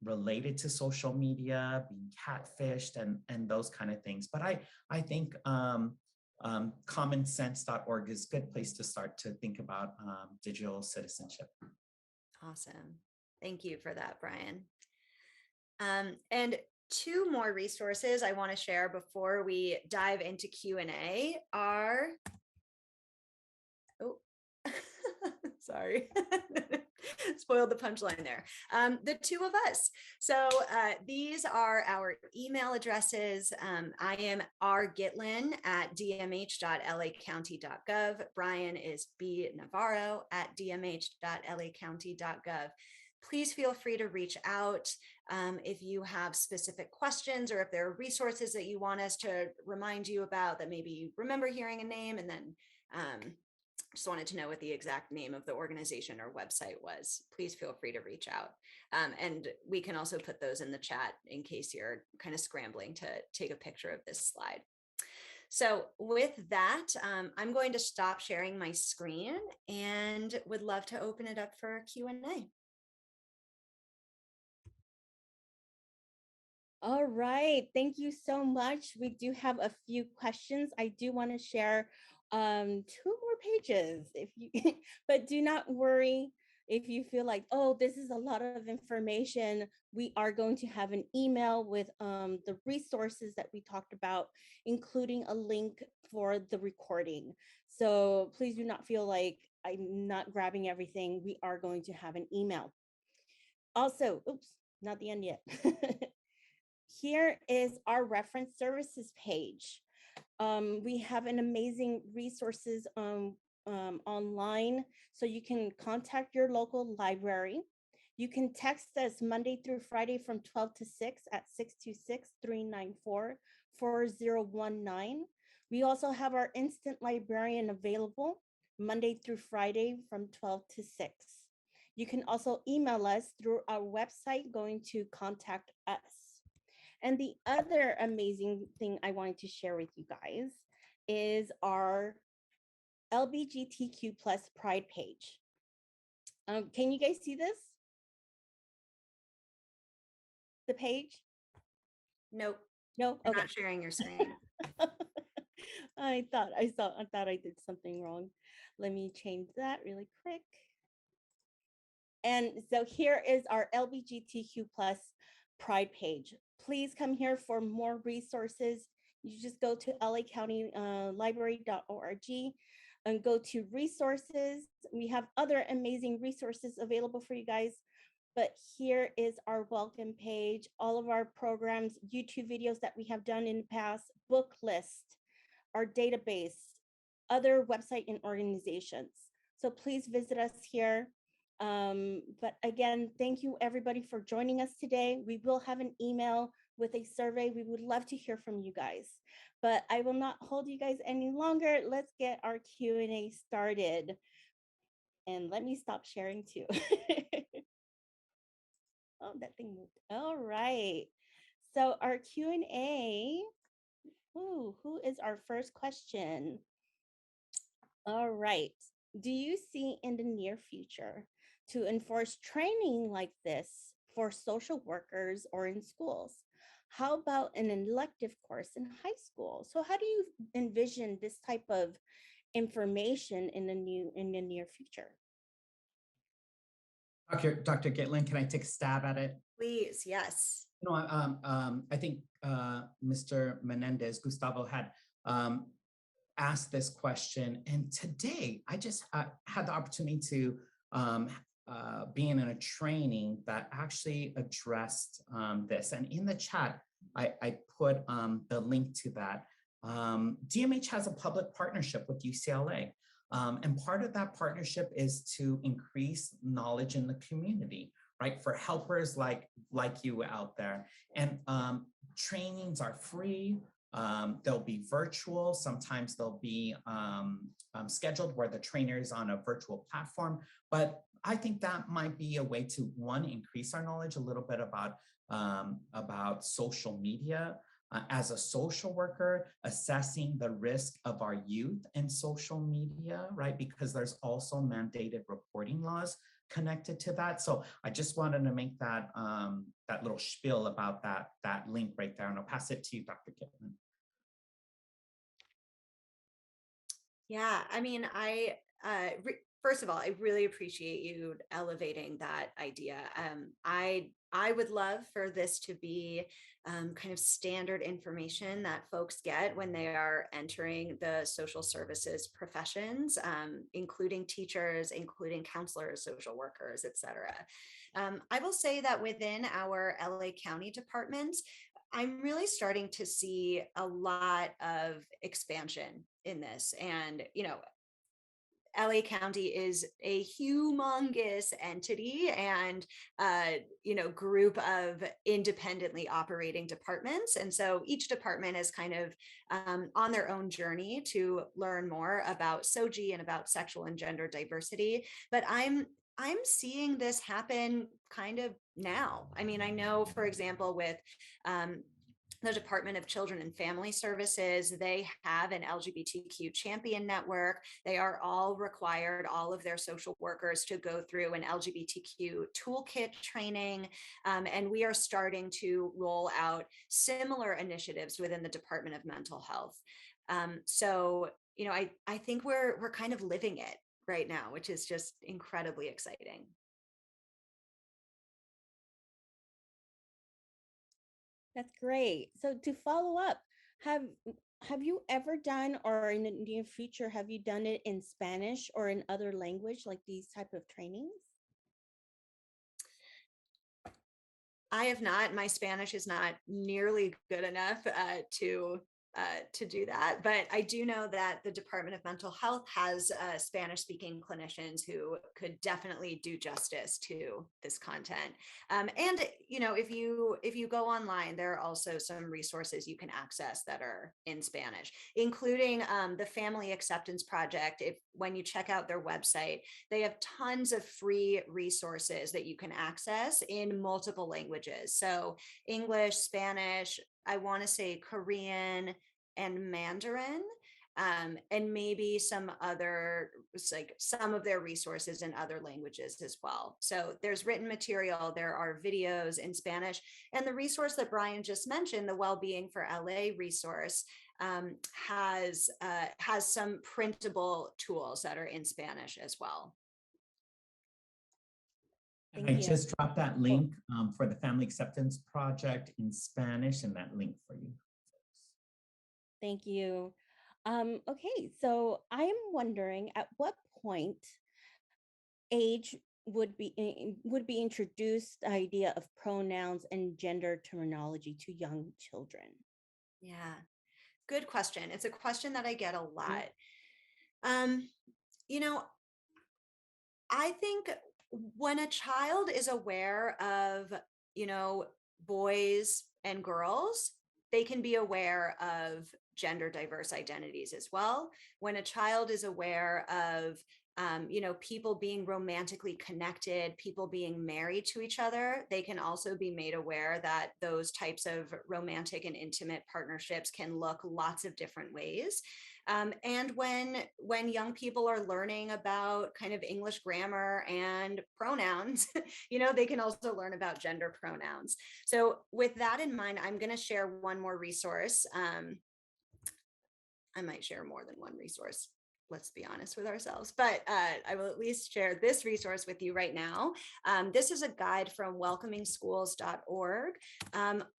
related to social media, being catfished and those kind of things. But I think commonsense.org is a good place to start to think about digital citizenship. Awesome. Thank you for that, Brian. And 2 more resources I want to share before we dive into Q&A are, sorry, spoiled the punchline there. The 2 of us. So these are our email addresses. I am rgitlin@dmh.lacounty.gov. Brian is bnavarro@dmh.lacounty.gov. Please feel free to reach out if you have specific questions or if there are resources that you want us to remind you about that maybe you remember hearing a name and then just wanted to know what the exact name of the organization or website was. Please feel free to reach out. And we can also put those in the chat in case you're kind of scrambling to take a picture of this slide. So with that, I'm going to stop sharing my screen and would love to open it up for Q&A. All right, thank you so much. We do have a few questions. I do want to share 2 more pages if you but do not worry if you feel like, oh, this is a lot of information. We are going to have an email with the resources that we talked about, including a link for the recording. So please do not feel like I'm not grabbing everything. We are going to have an email. Also, oops, not the end yet. Here is our reference services page. We have an amazing resources online, so you can contact your local library. You can text us Monday through Friday from 12 to 6 at 626-394-4019. We also have our instant librarian available Monday through Friday from 12 to 6. You can also email us through our website going to contact us. And the other amazing thing I wanted to share with you guys is our LBGTQ plus Pride page. Can you guys see this? The page? Nope. No? I'm Okay. not sharing your screen. I thought I did something wrong. Let me change that really quick. And so here is our LBGTQ plus Pride page. Please come here for more resources. You just go to lacountylibrary.org and go to resources. We have other amazing resources available for you guys. But here is our welcome page, all of our programs, YouTube videos that we have done in the past, book list, our database, other website and organizations. So please visit us here. But again, thank you everybody for joining us today. We will have an email with a survey. We would love to hear from you guys, but I will not hold you guys any longer. Let's get our Q&A started. And let me stop sharing too. Oh, that thing moved. All right. So our Q&A, who is our first question? All right. Do you see in the near future to enforce training like this for social workers or in schools? How about an elective course in high school? So how do you envision this type of information in the near future? Dr. Gitlin, can I take a stab at it? Please, yes. You know, I think Mr. Menendez, Gustavo had asked this question, and today I just had the opportunity to be in a training that actually addressed this. And in the chat, I put the link to that. DMH has a public partnership with UCLA. And part of that partnership is to increase knowledge in the community, right? For helpers like you out there. And trainings are free. They'll be virtual. Sometimes they'll be scheduled where the trainer is on a virtual platform. But I think that might be a way to, one, increase our knowledge a little bit about social media. As a social worker, assessing the risk of our youth in social media, right? Because there's also mandated reporting laws connected to that. So I just wanted to make that that little spiel about that link right there, and I'll pass it to you, Dr. Gitlin. Yeah, I mean, first of all, I really appreciate you elevating that idea. I would love for this to be kind of standard information that folks get when they are entering the social services professions, including teachers, including counselors, social workers, et cetera. I will say that within our LA County departments, I'm really starting to see a lot of expansion in this. And, you know, LA County is a humongous entity and, you know, group of independently operating departments. And so each department is kind of on their own journey to learn more about SOGI and about sexual and gender diversity. But I'm seeing this happen kind of now. I mean, I know, for example, with the Department of Children and Family Services, they have an LGBTQ champion network. They are all required, all of their social workers, to go through an LGBTQ toolkit training. And we are starting to roll out similar initiatives within the Department of Mental Health. So, I think we're kind of living it right now, which is just incredibly exciting. That's great. So to follow up, have have you ever done, or in the near future, have you done it in Spanish or in other language, like these type of trainings? I have not. My Spanish is not nearly good enough to do that, but I do know that the Department of Mental Health has Spanish-speaking clinicians who could definitely do justice to this content. And if you go online, there are also some resources you can access that are in Spanish, including the Family Acceptance Project. When you check out their website, they have tons of free resources that you can access in multiple languages. So English, Spanish, I want to say Korean and Mandarin, and maybe some other, like some of their resources in other languages as well. So there's written material, there are videos in Spanish, and the resource that Brian just mentioned, the Wellbeing for LA resource, has some printable tools that are in Spanish as well. And I just dropped that link for the Family Acceptance Project in Spanish, and that link for you. Thank you. Okay, so I am wondering at what point age would be introduced the idea of pronouns and gender terminology to young children? Yeah, good question. It's a question that I get a lot. Um, you know, I think when a child is aware of, boys and girls, they can be aware of gender diverse identities as well. When a child is aware of, people being romantically connected, people being married to each other, they can also be made aware that those types of romantic and intimate partnerships can look lots of different ways. And when young people are learning about kind of English grammar and pronouns, they can also learn about gender pronouns. So with that in mind, I'm going to share one more resource. I might share more than one resource. Let's be honest with ourselves, but I will at least share this resource with you right now. This is a guide from welcomingschools.org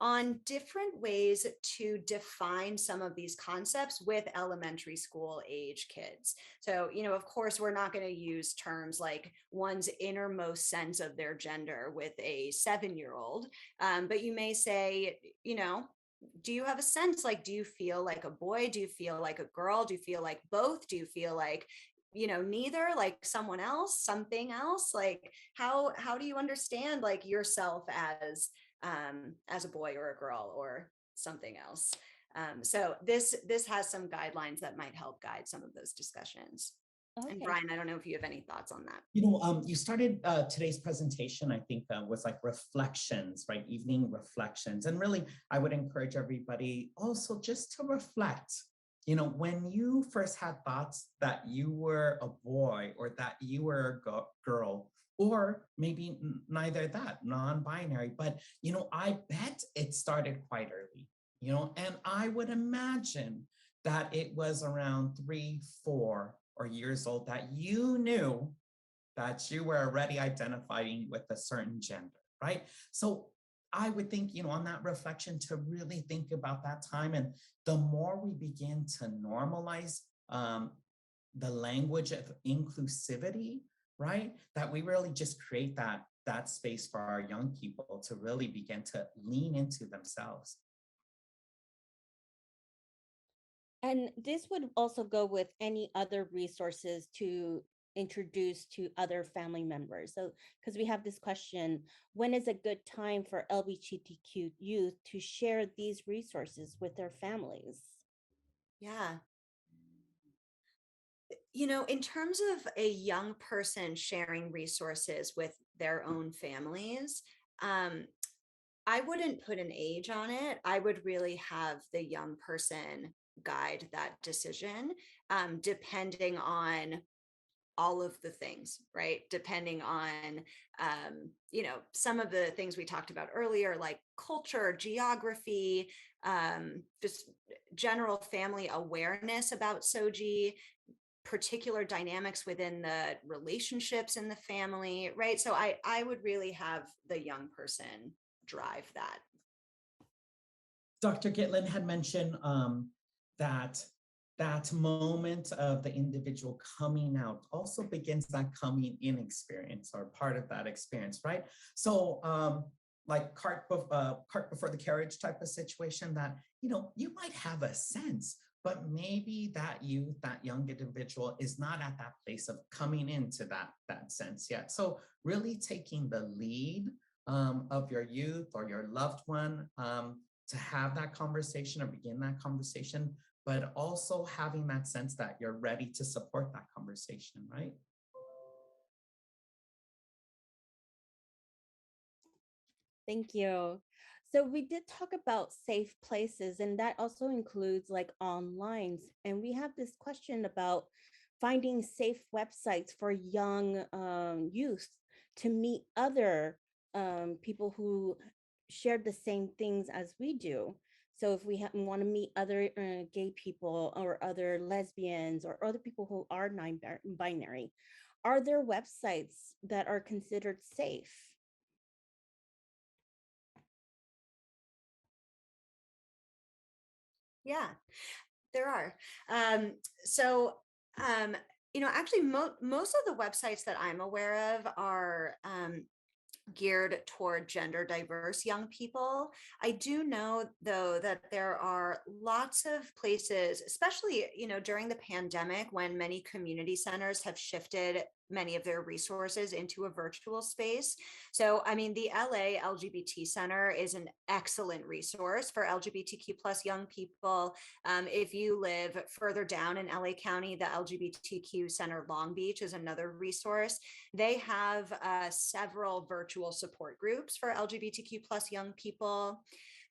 on different ways to define some of these concepts with elementary school age kids. So, of course, we're not going to use terms like one's innermost sense of their gender with a 7-year-old, but you may say, do you have a sense, like, do you feel like a boy? Do you feel like a girl? Do you feel like both? Do you feel like, neither, like someone else, something else? Like, how do you understand like yourself as a boy or a girl or something else? So this has some guidelines that might help guide some of those discussions. Okay. And Brian, I don't know if you have any thoughts on that. You started today's presentation, I think, was like reflections, right? Evening reflections. And really, I would encourage everybody also just to reflect. When you first had thoughts that you were a boy or that you were a girl, or maybe neither that, non-binary, but, I bet it started quite early, and I would imagine that it was around 3, 4, or years old that you knew that you were already identifying with a certain gender, right? So I would think, on that reflection to really think about that time. And the more we begin to normalize the language of inclusivity, right? That we really just create that space for our young people to really begin to lean into themselves. And this would also go with any other resources to introduce to other family members. So, because we have this question, when is a good time for LGBTQ youth to share these resources with their families? Yeah. In terms of a young person sharing resources with their own families, I wouldn't put an age on it. I would really have the young person guide that decision, depending on all of the things, right? Depending on, some of the things we talked about earlier, like culture, geography, just general family awareness about SOGI, particular dynamics within the relationships in the family, right? So I would really have the young person drive that. Dr. Gitlin had mentioned that that moment of the individual coming out also begins that coming in experience or part of that experience, right? So like cart before the carriage type of situation that, you might have a sense, but maybe that youth, that young individual is not at that place of coming into that sense yet. So really taking the lead of your youth or your loved one to have that conversation or begin that conversation, but also having that sense that you're ready to support that conversation, right? Thank you. So we did talk about safe places, and that also includes like online. And we have this question about finding safe websites for young youth to meet other people who share the same things as we do. So if we want to meet other gay people or other lesbians or other people who are non-binary, are there websites that are considered safe? Yeah, there are. Actually, most of the websites that I'm aware of are geared toward gender diverse young people. I do know, though, that there are lots of places, especially, during the pandemic, when many community centers have shifted many of their resources into a virtual space. So, I mean, the LA LGBT Center is an excellent resource for LGBTQ plus young people. If you live further down in LA County, the LGBTQ Center Long Beach is another resource. They have several virtual support groups for LGBTQ plus young people.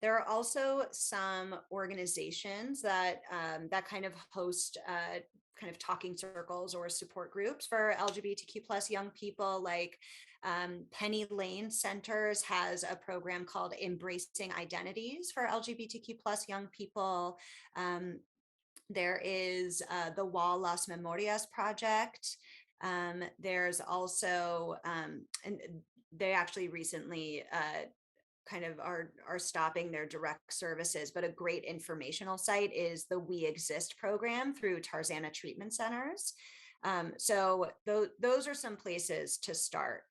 There are also some organizations that kind of host kind of talking circles or support groups for LGBTQ plus young people, like Penny Lane Centers has a program called Embracing Identities for LGBTQ plus young people. There is the Wall Las Memorias Project. There's also, and they actually recently kind of are stopping their direct services, but a great informational site is the We Exist program through Tarzana Treatment Centers. So those are some places to start.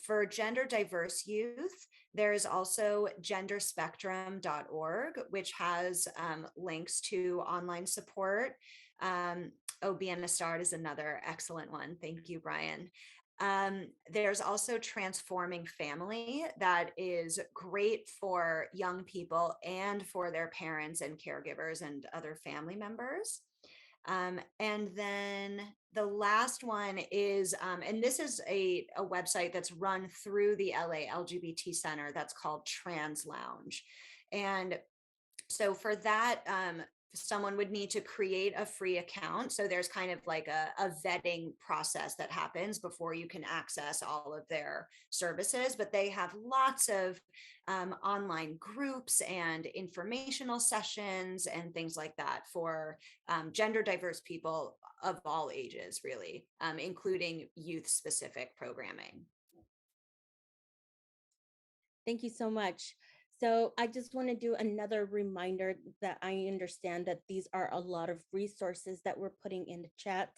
For gender diverse youth, there's also genderspectrum.org, which has links to online support. Bienestar is another excellent one. Thank you, Brian. There's also Transforming Family that is great for young people and for their parents and caregivers and other family members. And then the last one is, and this is a website that's run through the LA LGBT Center that's called Trans Lounge. And so for that, someone would need to create a free account. So there's kind of like a vetting process that happens before you can access all of their services, but they have lots of online groups and informational sessions and things like that for gender diverse people of all ages, really, including youth specific programming. Thank you so much. So I just want to do another reminder that I understand that these are a lot of resources that we're putting in the chat.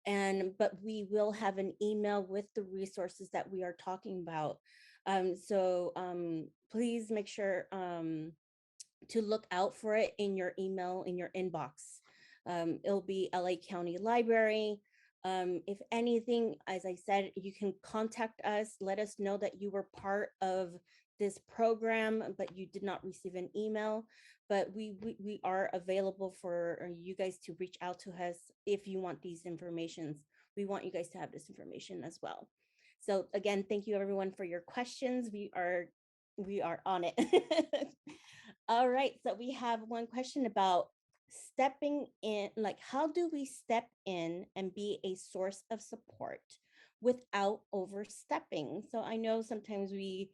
But we will have an email with the resources that we are talking about. Please make sure to look out for it in your email, in your inbox. It'll be LA County Library. If anything, as I said, you can contact us, let us know that you were part of this program, but you did not receive an email. But we are available for you guys to reach out to us if you want these informations. We want you guys to have this information as well. So again, thank you everyone for your questions. We are we are on it. All right, so we have one question about stepping in, like how do we step in and be a source of support without overstepping? So I know sometimes we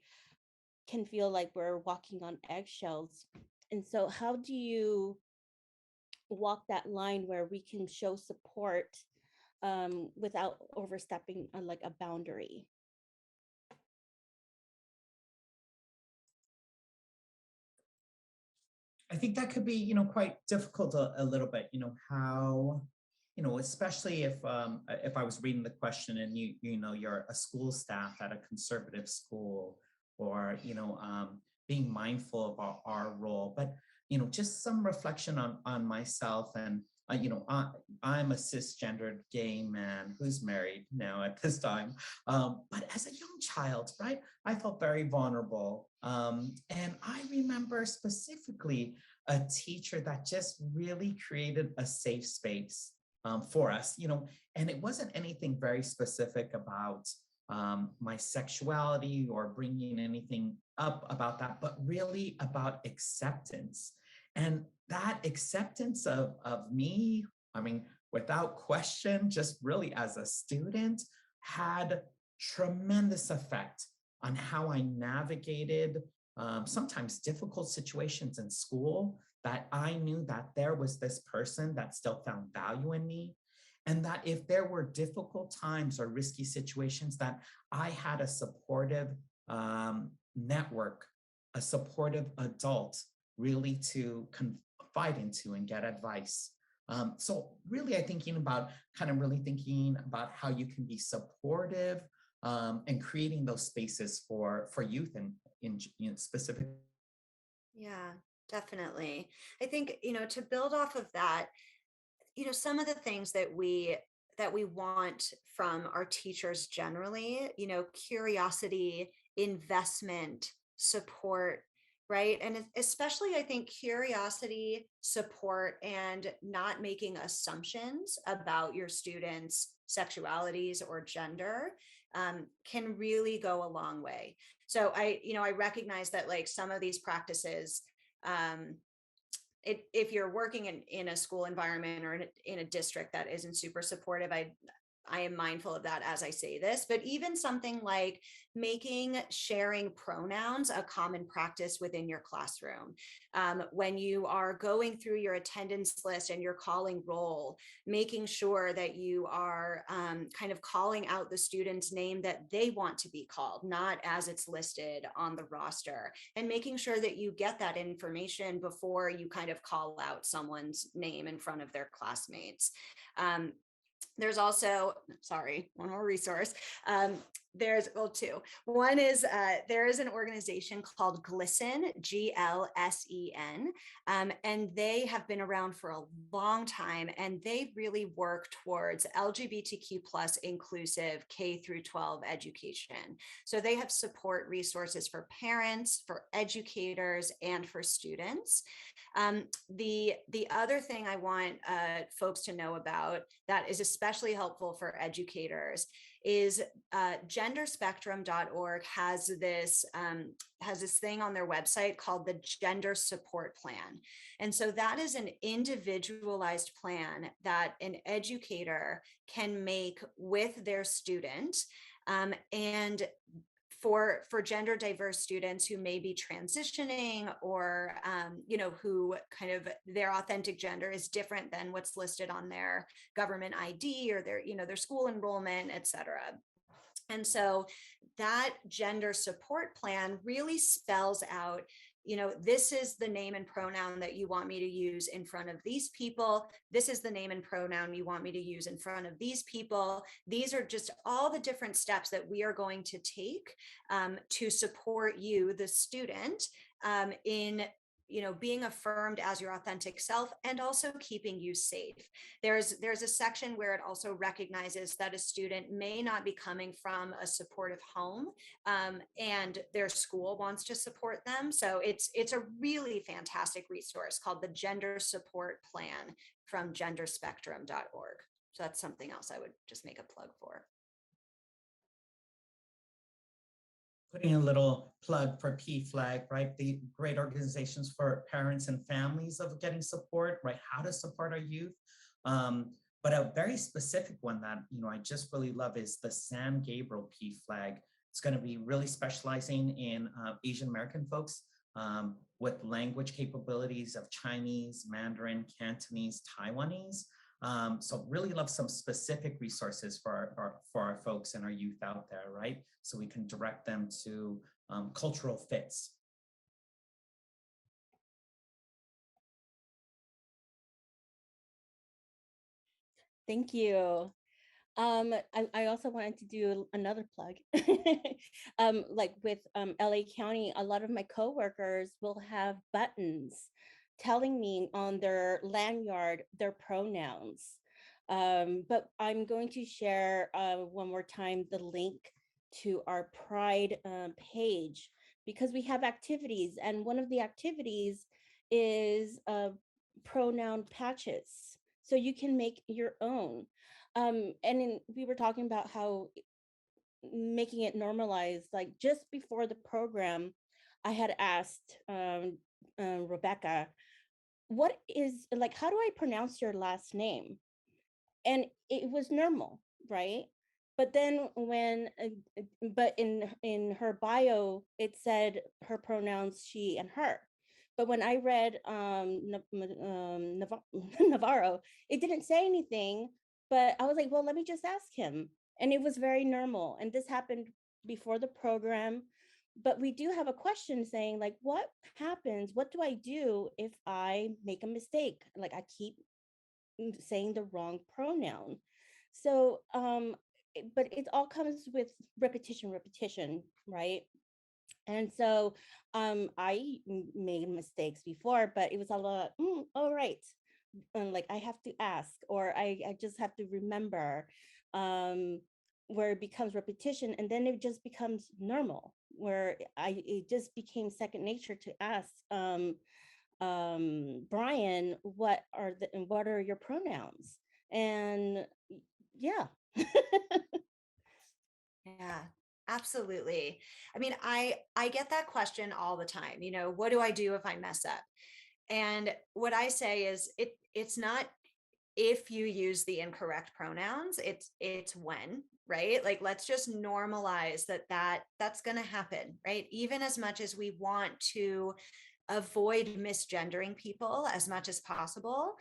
can feel like we're walking on eggshells. And so how do you walk that line where we can show support without overstepping on like a boundary? I think that could be, quite difficult a little bit, how, especially if I was reading the question and you're a school staff at a conservative school, or, being mindful of our role, but, just some reflection on myself. And, I'm a cisgendered gay man who's married now at this time. But as a young child, right, I felt very vulnerable. And I remember specifically a teacher that just really created a safe space for us, and it wasn't anything very specific about my sexuality or bringing anything up about that, but really about acceptance. And that acceptance of me, I mean, without question, just really as a student, had tremendous effect on how I navigated sometimes difficult situations in school, that I knew that there was this person that still found value in me. And that if there were difficult times or risky situations, that I had a supportive network, a supportive adult really to confide into and get advice. So really, thinking about how you can be supportive and creating those spaces for youth and in specific. Yeah, definitely. I think, to build off of that, some of the things that we want from our teachers generally, curiosity, investment, support, right? And especially I think curiosity, support, and not making assumptions about your students' sexualities or gender can really go a long way. So I recognize that like some of these practices, um, if you're working in a school environment or in a district that isn't super supportive, I am mindful of that as I say this, but even something like making sharing pronouns a common practice within your classroom. When you are going through your attendance list and you're calling roll, making sure that you are kind of calling out the student's name that they want to be called, not as it's listed on the roster, and making sure that you get that information before you kind of call out someone's name in front of their classmates. There's also, sorry, one more resource. Two. One is there is an organization called GLSEN, GLSEN, and they have been around for a long time, and they really work towards LGBTQ plus inclusive K through 12 education. So they have support resources for parents, for educators, and for students. The other thing I want folks to know about that is especially helpful for educators is genderspectrum.org has this thing on their website called the Gender Support Plan. And so that is an individualized plan that an educator can make with their student. And for gender diverse students who may be transitioning or who kind of their authentic gender is different than what's listed on their government ID or their school enrollment, et cetera. And so that gender support plan really spells out, this is the name and pronoun that you want me to use in front of these people. This is the name and pronoun you want me to use in front of these people. These are just all the different steps that we are going to take to support you, the student, in being affirmed as your authentic self and also keeping you safe. There's a section where it also recognizes that a student may not be coming from a supportive home and their school wants to support them. So it's a really fantastic resource called the Gender Support Plan from genderspectrum.org. So that's something else I would just make a plug for. Putting a little plug for PFLAG, right? The great organizations for parents and families of getting support, right? How to support our youth. But a very specific one that, I just really love is the San Gabriel PFLAG. It's going to be really specializing in Asian American folks with language capabilities of Chinese, Mandarin, Cantonese, Taiwanese. So really love some specific resources for our folks and our youth out there, right? So we can direct them to cultural fits. Thank you. I also wanted to do another plug. Like with LA County, a lot of my coworkers will have buttons telling me on their lanyard their pronouns. But I'm going to share one more time the link to our Pride page, because we have activities, and one of the activities is pronoun patches. So you can make your own. We were talking about how making it normalized, like just before the program, I had asked Rebecca, what is, like, how do I pronounce your last name? And it was normal, right? But then but in her bio, it said her pronouns she and her. But when I read Navarro, it didn't say anything. But I was like, well, let me just ask him. And it was very normal. And this happened before the program. But we do have a question saying, like, what happens? What do I do if I make a mistake? Like, I keep saying the wrong pronoun. So, but it all comes with repetition, right? And so I made mistakes before, but it was a lot, all right. Like I have to ask, or I just have to remember, where it becomes repetition, and then it just becomes normal, where it just became second nature to ask Brian, what are your pronouns? And yeah. Yeah, absolutely. I mean, I get that question all the time. What do I do if I mess up? And what I say is it's not if you use the incorrect pronouns, it's when, right? Like let's just normalize that's going to happen, right? Even as much as we want to avoid misgendering people as much as possible,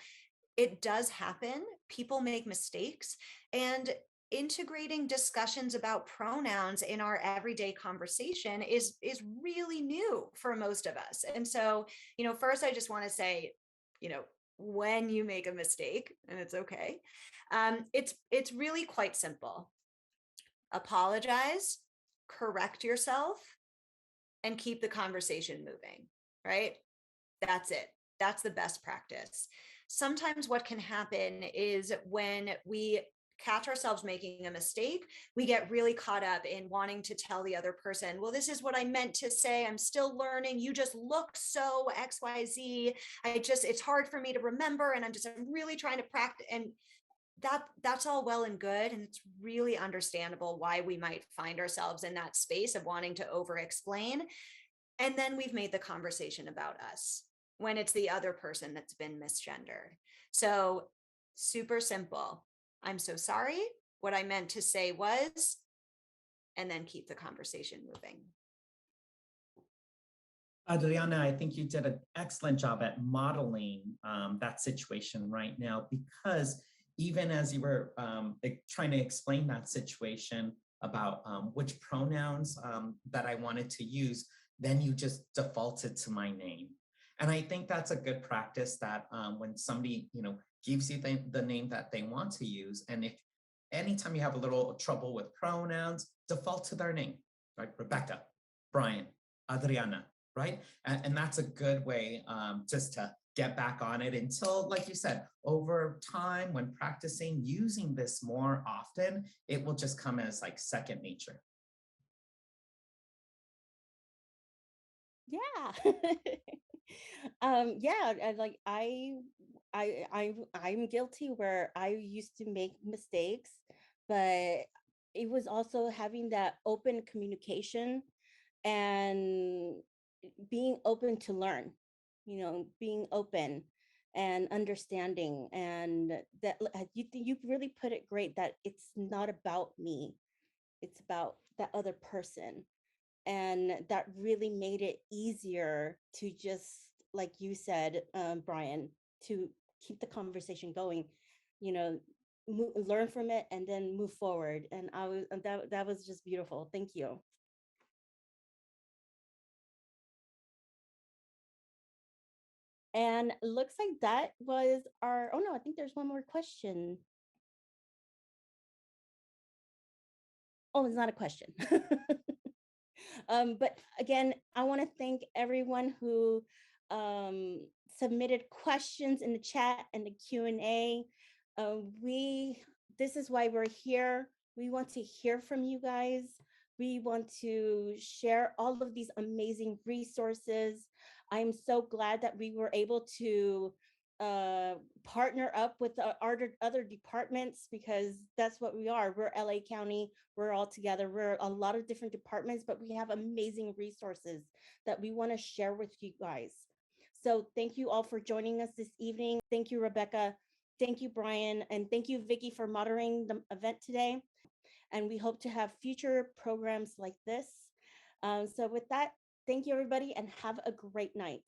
it does happen. People make mistakes, and integrating discussions about pronouns in our everyday conversation is really new for most of us. And so, first I just want to say, when you make a mistake, and it's okay, it's really quite simple. Apologize, correct yourself, and keep the conversation moving, right? That's it. That's the best practice. Sometimes what can happen is when we catch ourselves making a mistake, we get really caught up in wanting to tell the other person, well, this is what I meant to say. I'm still learning. You just look so XYZ. It's hard for me to remember. And I'm really trying to practice. And that's all well and good. And it's really understandable why we might find ourselves in that space of wanting to over explain. And then we've made the conversation about us when it's the other person that's been misgendered. So super simple. I'm so sorry. What I meant to say was, and then keep the conversation moving. Adriana, I think you did an excellent job at modeling that situation right now, because even as you were trying to explain that situation about which pronouns that I wanted to use, then you just defaulted to my name. And I think that's a good practice, that when somebody, gives you the name that they want to use, and if anytime you have a little trouble with pronouns, default to their name, right? Rebecca, Brian, Adriana, right? And that's a good way just to get back on it until, like you said, over time, when practicing using this more often, it will just come as like second nature. Yeah. Yeah, I'm guilty where I used to make mistakes, but it was also having that open communication and being open to learn, being open and understanding. And that you really put it great, that it's not about me, it's about that other person. And that really made it easier to just, like you said, Brian, to keep the conversation going, learn from it and then move forward. And that was just beautiful. Thank you. And looks like that was our, oh no, I think there's one more question. Oh, it's not a question. But again, I want to thank everyone who submitted questions in the chat and the Q&A. This is why we're here. We want to hear from you guys. We want to share all of these amazing resources. I'm so glad that we were able to partner up with our other departments, because that's what we are. We're LA County. We're all together. We're a lot of different departments, but we have amazing resources that we want to share with you guys. So thank you all for joining us this evening. Thank you, Rebecca. Thank you, Brian. And thank you, Vicky, for moderating the event today. And we hope to have future programs like this. So with that, thank you, everybody, and have a great night.